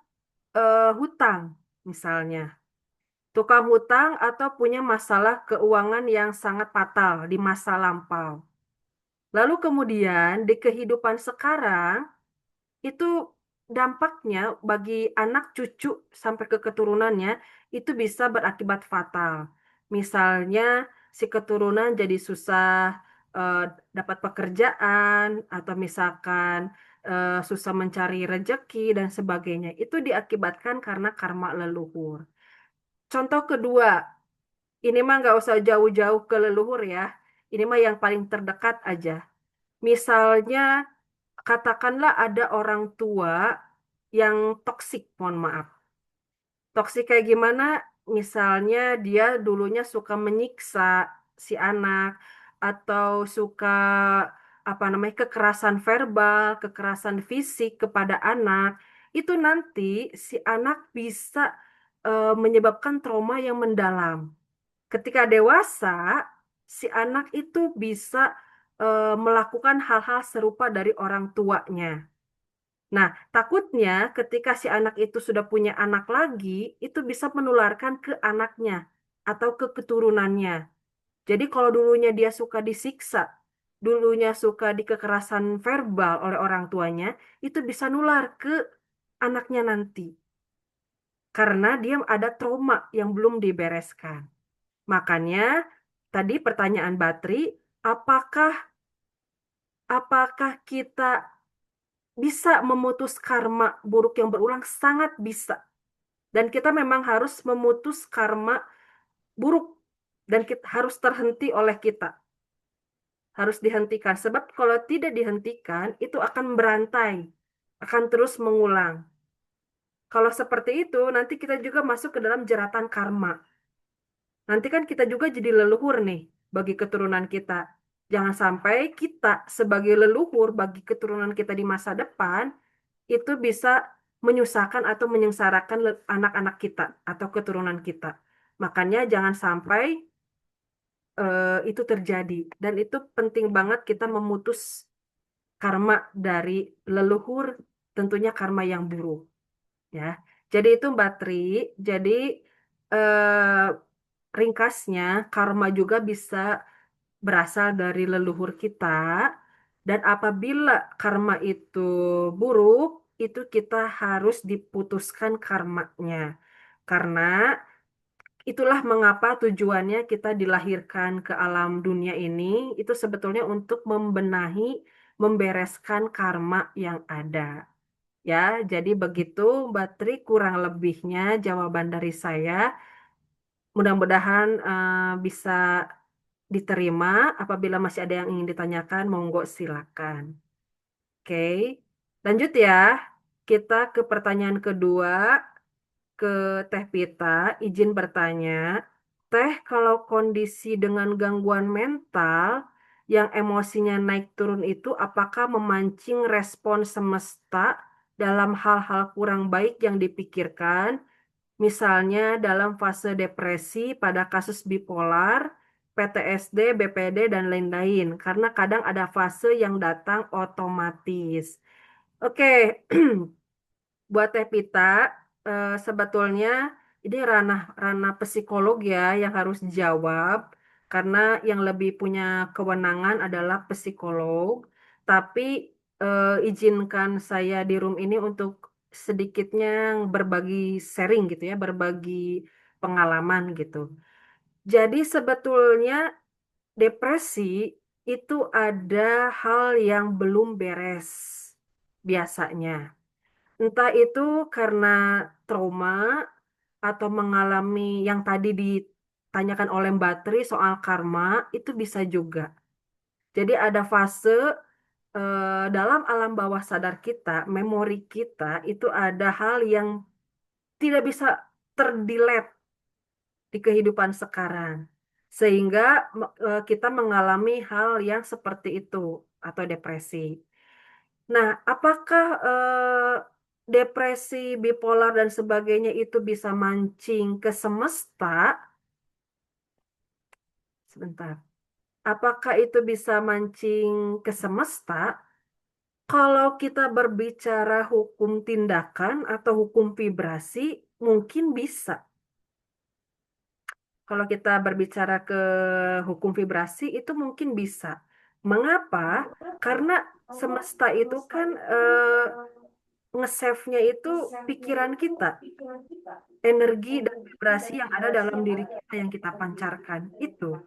hutang misalnya. Tukang hutang atau punya masalah keuangan yang sangat fatal di masa lampau. Lalu kemudian di kehidupan sekarang itu dampaknya bagi anak cucu sampai ke keturunannya itu bisa berakibat fatal. Misalnya si keturunan jadi susah eh, dapat pekerjaan atau misalkan susah mencari rejeki dan sebagainya. Itu diakibatkan karena karma leluhur. Contoh kedua, ini mah nggak usah jauh-jauh ke leluhur ya. Ini mah yang paling terdekat aja. Misalnya, katakanlah ada orang tua yang toksik, mohon maaf. Toksik kayak gimana? Misalnya dia dulunya suka menyiksa si anak atau suka apa namanya kekerasan verbal, kekerasan fisik kepada anak, itu nanti si anak bisa menyebabkan trauma yang mendalam. Ketika dewasa, si anak itu bisa melakukan hal-hal serupa dari orang tuanya. Nah, takutnya ketika si anak itu sudah punya anak lagi, itu bisa menularkan ke anaknya atau ke keturunannya. Jadi kalau dulunya dia suka disiksa, dulunya suka dikekerasan verbal oleh orang tuanya, itu bisa nular ke anaknya nanti. Karena dia ada trauma yang belum dibereskan. Makanya tadi pertanyaan Batri, apakah apakah kita bisa memutus karma buruk yang berulang? Sangat bisa. Dan kita memang harus memutus karma buruk dan kita harus terhenti oleh kita. Harus dihentikan. Sebab kalau tidak dihentikan, itu akan berantai, akan terus mengulang. Kalau seperti itu, nanti kita juga masuk ke dalam jeratan karma. Nanti kan kita juga jadi leluhur nih bagi keturunan kita. Jangan sampai kita sebagai leluhur bagi keturunan kita di masa depan itu bisa menyusahkan atau menyengsarakan anak-anak kita atau keturunan kita. Makanya jangan sampai itu terjadi. Dan itu penting banget kita memutus karma dari leluhur, tentunya karma yang buruk. Ya, jadi itu Mbak Tri. Jadi eh, ringkasnya, karma juga bisa berasal dari leluhur kita. Dan apabila karma itu buruk, itu kita harus diputuskan karmanya. Karena itulah mengapa tujuannya kita dilahirkan ke alam dunia ini, itu sebetulnya untuk membenahi, membereskan karma yang ada. Ya, jadi begitu Mbak Tri kurang lebihnya jawaban dari saya. Mudah-mudahan bisa diterima. Apabila masih ada yang ingin ditanyakan, monggo silakan. Oke, lanjut ya. Kita ke pertanyaan kedua, ke Teh Pita. Izin bertanya, Teh, kalau kondisi dengan gangguan mental yang emosinya naik turun itu, apakah memancing respon semesta dalam hal-hal kurang baik yang dipikirkan? Misalnya dalam fase depresi pada kasus bipolar, PTSD, BPD, dan lain-lain. Karena kadang ada fase yang datang otomatis. Oke, buat Teh Pita, sebetulnya ini ranah ranah psikolog ya yang harus dijawab. Karena yang lebih punya kewenangan adalah psikolog. Tapi izinkan saya di room ini untuk sedikitnya berbagi sharing gitu ya, berbagi pengalaman gitu. Jadi sebetulnya depresi itu ada hal yang belum beres biasanya. Entah itu karena trauma atau mengalami yang tadi ditanyakan oleh Mbak Tri soal karma, itu bisa juga. Jadi ada fase dalam alam bawah sadar kita, memori kita itu ada hal yang tidak bisa terdelete di kehidupan sekarang. Sehingga kita mengalami hal yang seperti itu atau depresi. Nah, apakah depresi, bipolar, dan sebagainya itu bisa mancing ke semesta? Sebentar. Apakah itu bisa mancing ke semesta? Kalau kita berbicara hukum tindakan atau hukum vibrasi, mungkin bisa. Kalau kita berbicara ke hukum vibrasi, itu mungkin bisa. Mengapa? Karena semesta itu kan nge-save-nya itu pikiran kita, energi dan vibrasi yang ada dalam diri kita yang kita pancarkan itu.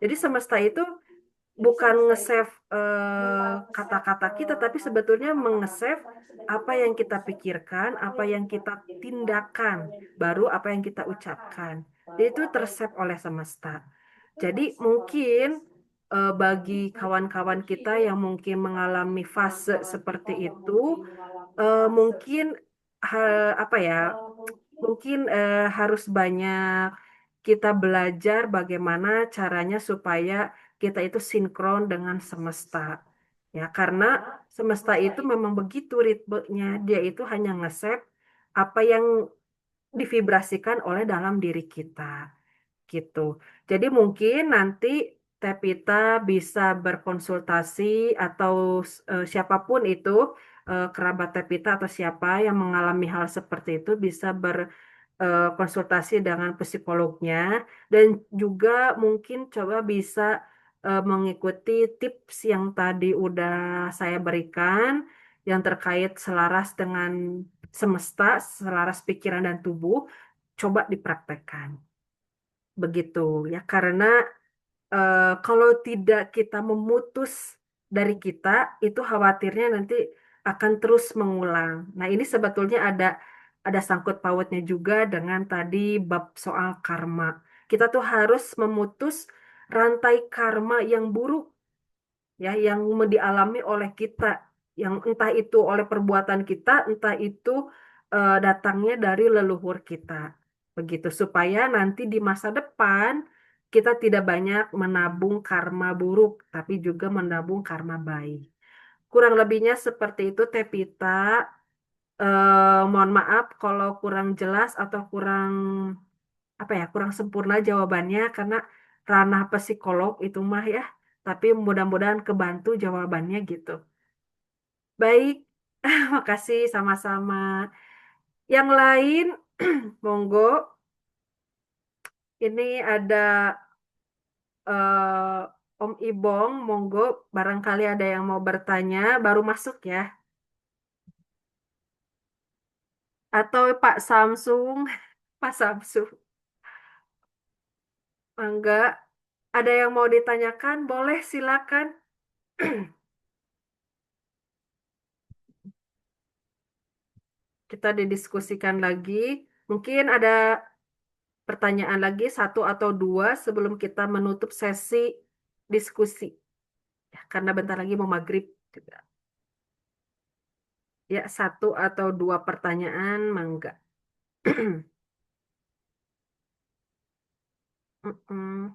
Jadi semesta itu bukan nge-save kata-kata kita, tapi sebetulnya menge-save apa yang kita pikirkan, apa yang kita tindakan, baru apa yang kita ucapkan. Jadi itu tersave oleh semesta. Jadi mungkin bagi kawan-kawan kita yang mungkin mengalami fase seperti itu, mungkin apa ya, mungkin harus banyak kita belajar bagaimana caranya supaya kita itu sinkron dengan semesta. Ya, karena semesta itu memang begitu ritmenya. Dia itu hanya nge-save apa yang divibrasikan oleh dalam diri kita gitu. Jadi mungkin nanti Tepita bisa berkonsultasi atau siapapun itu kerabat Tepita atau siapa yang mengalami hal seperti itu bisa berkonsultasi dengan psikolognya dan juga mungkin coba bisa mengikuti tips yang tadi udah saya berikan yang terkait selaras dengan semesta, selaras pikiran dan tubuh, coba dipraktekkan. Begitu ya, karena kalau tidak kita memutus dari kita, itu khawatirnya nanti akan terus mengulang. Nah, ini sebetulnya ada sangkut pautnya juga dengan tadi bab soal karma. Kita tuh harus memutus rantai karma yang buruk ya yang dialami oleh kita, yang entah itu oleh perbuatan kita, entah itu datangnya dari leluhur kita. Begitu supaya nanti di masa depan kita tidak banyak menabung karma buruk, tapi juga menabung karma baik. Kurang lebihnya seperti itu, Tepita. Mohon maaf kalau kurang jelas atau kurang apa ya, kurang sempurna jawabannya karena ranah psikolog itu mah ya. Tapi mudah-mudahan kebantu jawabannya gitu. Baik, makasih sama-sama. Yang lain, monggo. Ini ada Om Ibong, monggo. Barangkali ada yang mau bertanya, baru masuk ya. Atau Pak Samsung, Pak Samsung. Enggak, ada yang mau ditanyakan? Boleh, silakan. Kita didiskusikan lagi. Mungkin ada pertanyaan lagi, satu atau dua sebelum kita menutup sesi diskusi. Ya, karena bentar lagi mau maghrib juga. Ya, satu atau dua pertanyaan, mangga. Mm-mm.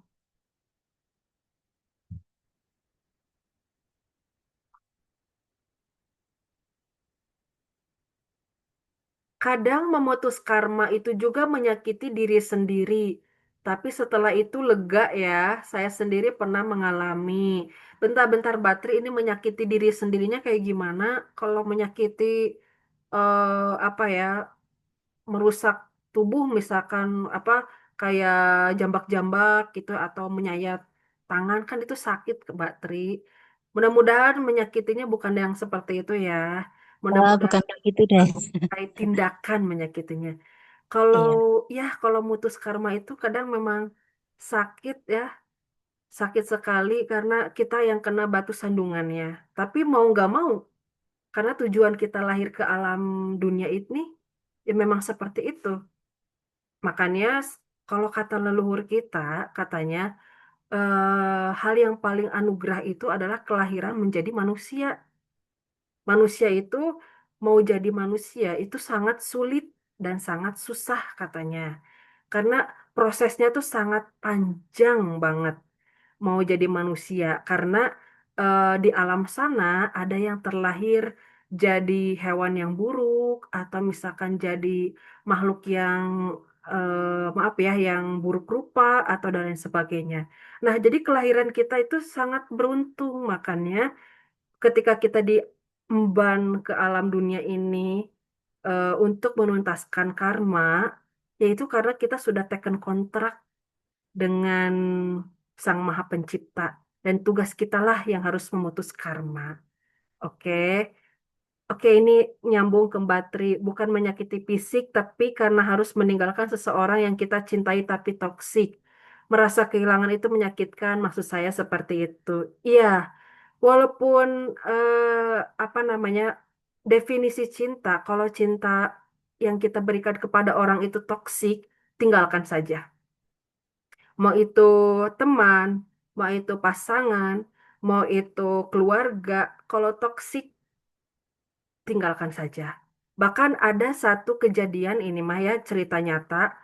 Kadang memutus karma itu juga menyakiti diri sendiri. Tapi setelah itu lega ya, saya sendiri pernah mengalami. Bentar-bentar Batri ini menyakiti diri sendirinya kayak gimana? Kalau menyakiti apa ya, merusak tubuh misalkan apa kayak jambak-jambak gitu atau menyayat tangan kan itu sakit ke Mbak Tri. Mudah-mudahan menyakitinya bukan yang seperti itu ya. Wah, Mudah-mudahan bukan kayak gitu deh. kayak tindakan menyakitinya. Kalau Iya. ya kalau mutus karma itu kadang memang sakit ya, sakit sekali karena kita yang kena batu sandungannya. Tapi mau nggak mau, karena tujuan kita lahir ke alam dunia ini ya memang seperti itu. Makanya kalau kata leluhur kita, katanya hal yang paling anugerah itu adalah kelahiran menjadi manusia. Manusia itu mau jadi manusia itu sangat sulit dan sangat susah katanya. Karena prosesnya tuh sangat panjang banget mau jadi manusia. Karena di alam sana ada yang terlahir jadi hewan yang buruk atau misalkan jadi makhluk yang maaf ya yang buruk rupa atau dan lain sebagainya. Nah, jadi kelahiran kita itu sangat beruntung makanya ketika kita diemban ke alam dunia ini untuk menuntaskan karma, yaitu karena kita sudah teken kontrak dengan Sang Maha Pencipta dan tugas kita lah yang harus memutus karma. Oke. Oke, ini nyambung ke Batri, bukan menyakiti fisik, tapi karena harus meninggalkan seseorang yang kita cintai tapi toksik. Merasa kehilangan itu menyakitkan, maksud saya seperti itu. Iya, walaupun apa namanya definisi cinta, kalau cinta yang kita berikan kepada orang itu toksik, tinggalkan saja. Mau itu teman, mau itu pasangan, mau itu keluarga, kalau toksik tinggalkan saja. Bahkan ada satu kejadian ini mah ya cerita nyata,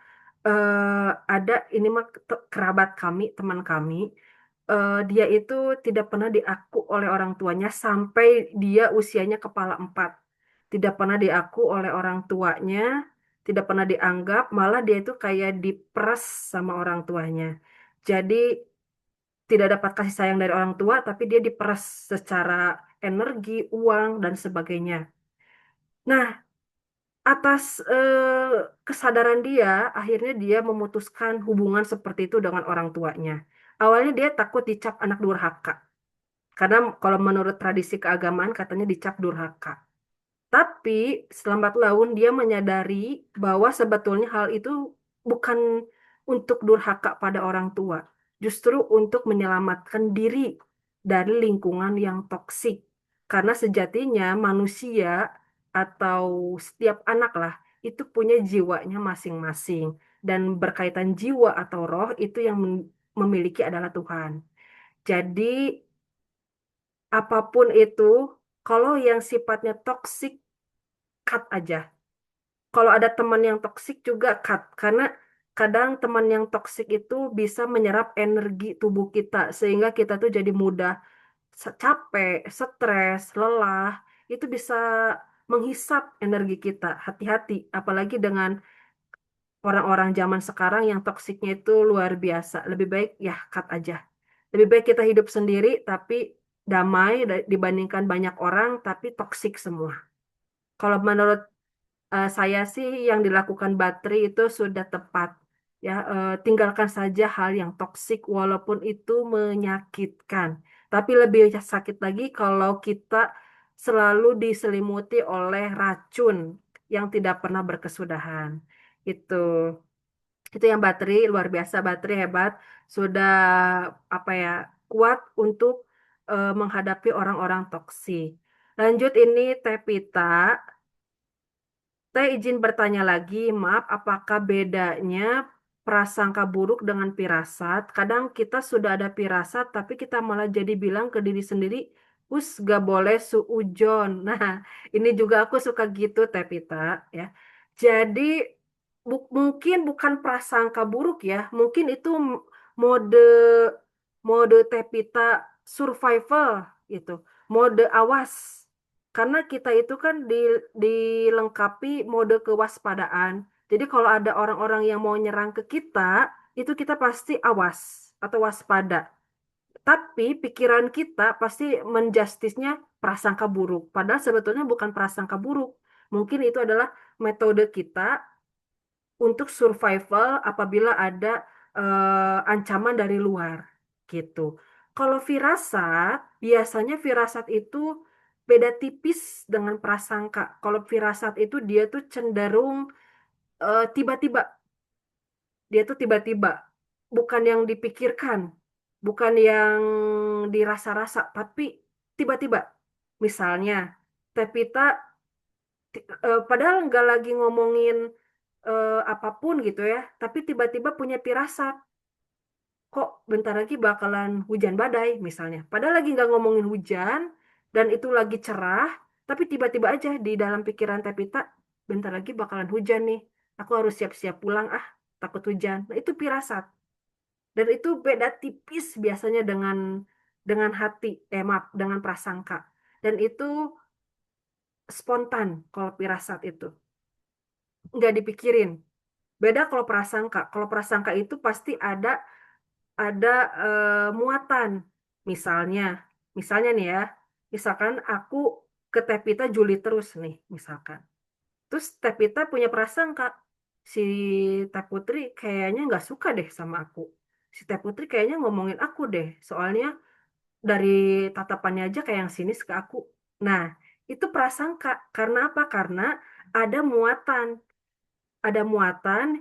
ada ini mah kerabat kami, teman kami, dia itu tidak pernah diaku oleh orang tuanya sampai dia usianya kepala empat. Tidak pernah diaku oleh orang tuanya, tidak pernah dianggap, malah dia itu kayak diperas sama orang tuanya. Jadi tidak dapat kasih sayang dari orang tua, tapi dia diperas secara energi, uang, dan sebagainya. Nah, atas kesadaran dia, akhirnya dia memutuskan hubungan seperti itu dengan orang tuanya. Awalnya dia takut dicap anak durhaka, karena kalau menurut tradisi keagamaan katanya dicap durhaka. Tapi selambat laun dia menyadari bahwa sebetulnya hal itu bukan untuk durhaka pada orang tua, justru untuk menyelamatkan diri dari lingkungan yang toksik. Karena sejatinya manusia atau setiap anak lah itu punya jiwanya masing-masing, dan berkaitan jiwa atau roh itu yang memiliki adalah Tuhan. Jadi apapun itu, kalau yang sifatnya toksik, cut aja. Kalau ada teman yang toksik juga cut, karena kadang teman yang toksik itu bisa menyerap energi tubuh kita sehingga kita tuh jadi mudah capek, stres, lelah, itu bisa menghisap energi kita. Hati-hati, apalagi dengan orang-orang zaman sekarang yang toksiknya itu luar biasa. Lebih baik ya cut aja. Lebih baik kita hidup sendiri tapi damai dibandingkan banyak orang tapi toksik semua. Kalau menurut saya sih yang dilakukan Batri itu sudah tepat. Ya, tinggalkan saja hal yang toksik walaupun itu menyakitkan. Tapi lebih sakit lagi kalau kita selalu diselimuti oleh racun yang tidak pernah berkesudahan. Itu itu yang Batri luar biasa, Batri hebat, sudah apa ya, kuat untuk menghadapi orang-orang toksik. Lanjut ini Tepita. Saya izin bertanya lagi, maaf, apakah bedanya prasangka buruk dengan firasat? Kadang kita sudah ada firasat, tapi kita malah jadi bilang ke diri sendiri, us gak boleh suujon. Nah, ini juga aku suka gitu, Tepita, ya. Jadi mungkin bukan prasangka buruk ya, mungkin itu mode mode Tepita survival gitu, mode awas. Karena kita itu kan dilengkapi mode kewaspadaan. Jadi kalau ada orang-orang yang mau nyerang ke kita, itu kita pasti awas atau waspada. Tapi pikiran kita pasti menjustisnya prasangka buruk. Padahal sebetulnya bukan prasangka buruk. Mungkin itu adalah metode kita untuk survival apabila ada ancaman dari luar gitu. Kalau firasat, biasanya firasat itu beda tipis dengan prasangka. Kalau firasat itu dia tuh cenderung tiba-tiba, dia tuh tiba-tiba, bukan yang dipikirkan, bukan yang dirasa-rasa, tapi tiba-tiba. Misalnya, Tepita padahal nggak lagi ngomongin apapun gitu ya, tapi tiba-tiba punya firasat, kok bentar lagi bakalan hujan badai misalnya. Padahal lagi nggak ngomongin hujan dan itu lagi cerah, tapi tiba-tiba aja di dalam pikiran Tepita, bentar lagi bakalan hujan nih. Aku harus siap-siap pulang takut hujan. Nah, itu firasat. Dan itu beda tipis biasanya dengan hati, maaf, dengan prasangka. Dan itu spontan kalau firasat itu. Nggak dipikirin. Beda kalau prasangka. Kalau prasangka itu pasti ada muatan. Misalnya, misalnya nih ya, misalkan aku ke Tepita Juli terus nih, misalkan. Terus Tepita punya prasangka, si Teh Putri kayaknya nggak suka deh sama aku. Si Teh Putri kayaknya ngomongin aku deh, soalnya dari tatapannya aja kayak yang sinis ke aku. Nah, itu prasangka. Karena apa? Karena ada muatan ada muatan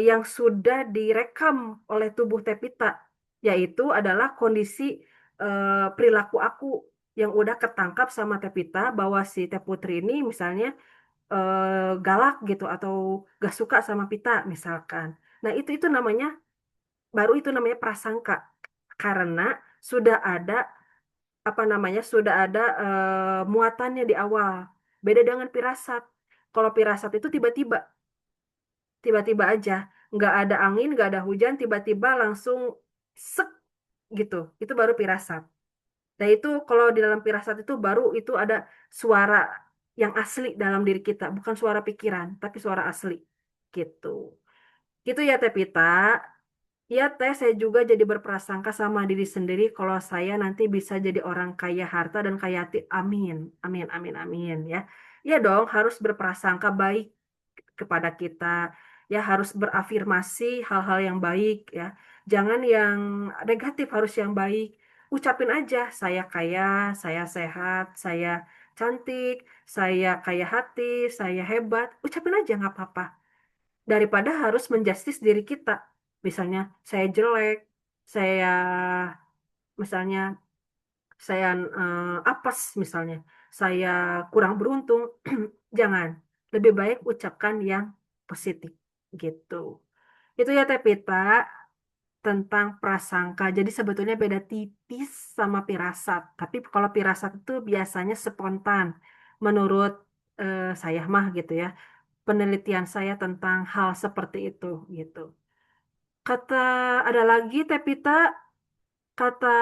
yang sudah direkam oleh tubuh Tepita, yaitu adalah kondisi perilaku aku yang udah ketangkap sama Tepita bahwa si Teh Putri ini misalnya galak gitu atau gak suka sama Pita misalkan. Nah itu namanya baru itu namanya prasangka. karena sudah ada apa namanya sudah ada muatannya di awal. Beda dengan pirasat. Kalau pirasat itu tiba-tiba aja, nggak ada angin, nggak ada hujan, tiba-tiba langsung sek gitu. Itu baru pirasat. Nah itu kalau di dalam pirasat itu baru itu ada suara yang asli dalam diri kita, bukan suara pikiran, tapi suara asli gitu. Gitu ya Tepita. Ya, Teh, saya juga jadi berprasangka sama diri sendiri kalau saya nanti bisa jadi orang kaya harta dan kaya hati. Amin. Amin, amin, amin ya. Ya dong, harus berprasangka baik kepada kita. Ya, harus berafirmasi hal-hal yang baik ya. Jangan yang negatif, harus yang baik. Ucapin aja, saya kaya, saya sehat, saya cantik, saya kaya hati, saya hebat. Ucapin aja nggak apa-apa daripada harus menjustis diri kita. Misalnya saya jelek, saya misalnya saya apes misalnya, saya kurang beruntung. Jangan. Lebih baik ucapkan yang positif gitu. Itu ya Tepita tentang prasangka. Jadi sebetulnya beda tipis sama pirasat. Tapi kalau pirasat itu biasanya spontan menurut saya mah gitu ya. Penelitian saya tentang hal seperti itu gitu. Kata ada lagi Tepita, kata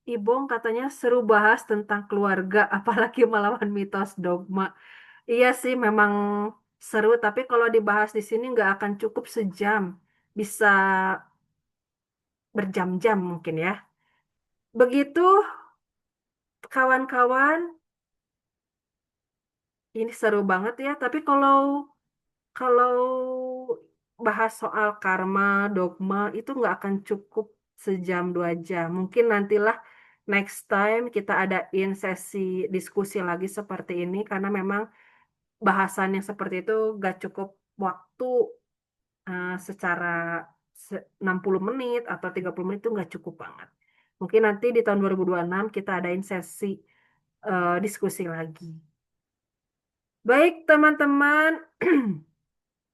Ibong katanya seru bahas tentang keluarga, apalagi melawan mitos dogma. Iya sih memang seru, tapi kalau dibahas di sini nggak akan cukup sejam, bisa berjam-jam mungkin ya. Begitu kawan-kawan, ini seru banget ya. Tapi kalau bahas soal karma, dogma itu nggak akan cukup sejam 2 jam. Mungkin nantilah next time kita adain sesi diskusi lagi seperti ini karena memang bahasan yang seperti itu nggak cukup waktu secara 60 menit atau 30 menit itu nggak cukup banget. Mungkin nanti di tahun 2026 kita adain sesi diskusi lagi. Baik teman-teman,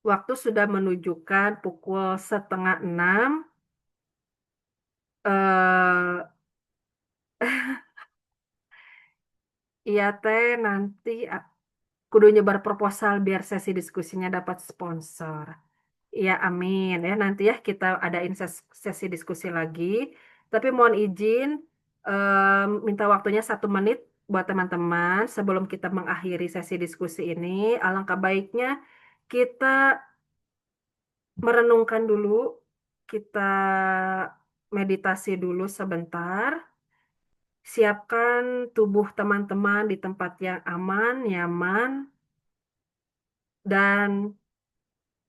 waktu sudah menunjukkan pukul 5:30. Iya teh nanti kudu nyebar proposal biar sesi diskusinya dapat sponsor. Iya amin ya nanti ya kita adain sesi diskusi lagi. Tapi mohon izin minta waktunya 1 menit buat teman-teman sebelum kita mengakhiri sesi diskusi ini. Alangkah baiknya kita merenungkan dulu, kita meditasi dulu sebentar. Siapkan tubuh teman-teman di tempat yang aman, nyaman, dan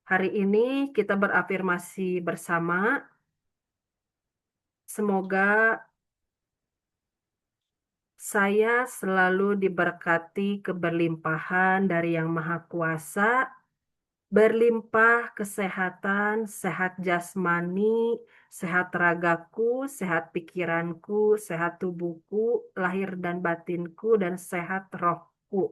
hari ini kita berafirmasi bersama. Semoga saya selalu diberkati keberlimpahan dari Yang Maha Kuasa, berlimpah kesehatan, sehat jasmani, sehat ragaku, sehat pikiranku, sehat tubuhku, lahir dan batinku, dan sehat rohku.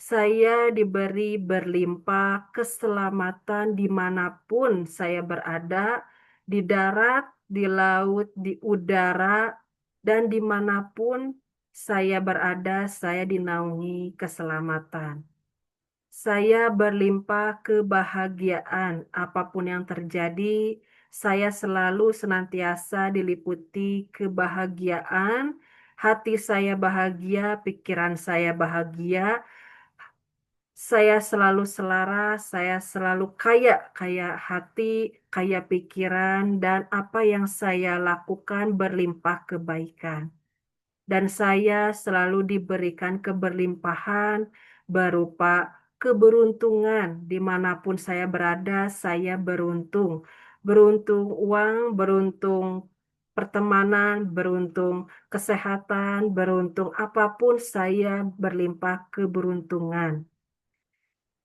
Saya diberi berlimpah keselamatan dimanapun saya berada, di darat, di laut, di udara, dan dimanapun saya berada, saya dinaungi keselamatan. Saya berlimpah kebahagiaan apapun yang terjadi. Saya selalu senantiasa diliputi kebahagiaan. Hati saya bahagia, pikiran saya bahagia, saya selalu selaras, saya selalu kaya, kaya hati, kaya pikiran, dan apa yang saya lakukan berlimpah kebaikan. Dan saya selalu diberikan keberlimpahan berupa keberuntungan. Dimanapun saya berada, saya beruntung. Beruntung uang, beruntung pertemanan, beruntung kesehatan, beruntung apapun saya berlimpah keberuntungan.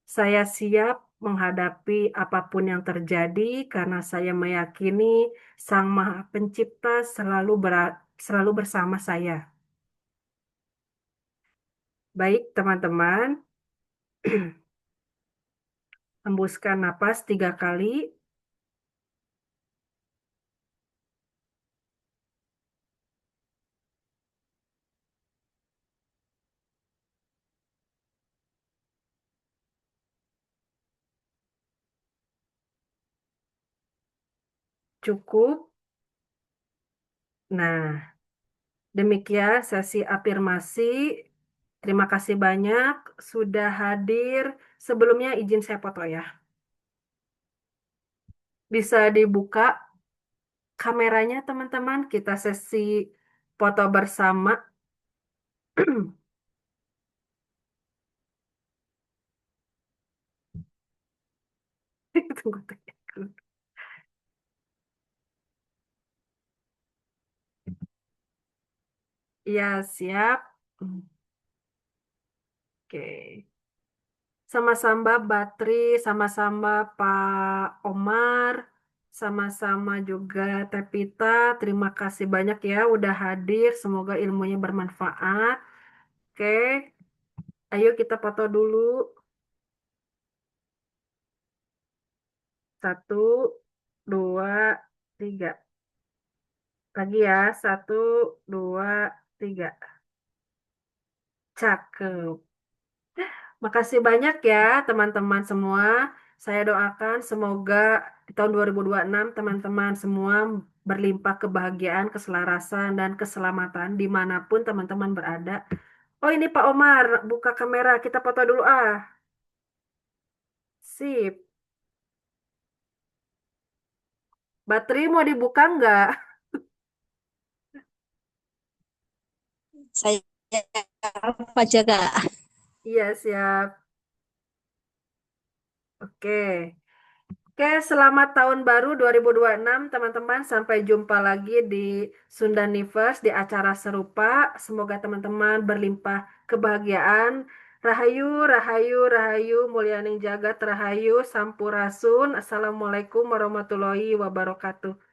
Saya siap menghadapi apapun yang terjadi karena saya meyakini Sang Maha Pencipta selalu bersama saya. Baik, teman-teman, hembuskan napas 3 kali. cukup. Nah, demikian sesi afirmasi. Terima kasih banyak sudah hadir. Sebelumnya izin saya foto ya. Bisa dibuka kameranya teman-teman. Kita sesi foto bersama. Tunggu, tunggu. Ya, siap. Oke. Sama-sama Batri, sama-sama Pak Omar, sama-sama juga Tepita. Terima kasih banyak ya udah hadir. Semoga ilmunya bermanfaat. Oke, ayo kita foto dulu. Satu, dua, tiga. Lagi ya, satu, dua, tiga. Cakep. Makasih banyak ya teman-teman semua. Saya doakan semoga di tahun 2026 teman-teman semua berlimpah kebahagiaan, keselarasan, dan keselamatan dimanapun teman-teman berada. Oh ini Pak Omar, buka kamera, kita foto dulu ah. Sip. Baterai mau dibuka nggak? Saya apa aja Kak? Iya siap. Oke. Oke, selamat tahun baru 2026 teman-teman. Sampai jumpa lagi di Sundaniverse di acara serupa. Semoga teman-teman berlimpah kebahagiaan. Rahayu, rahayu, rahayu, mulyaning jagat rahayu, sampurasun. Assalamualaikum warahmatullahi wabarakatuh.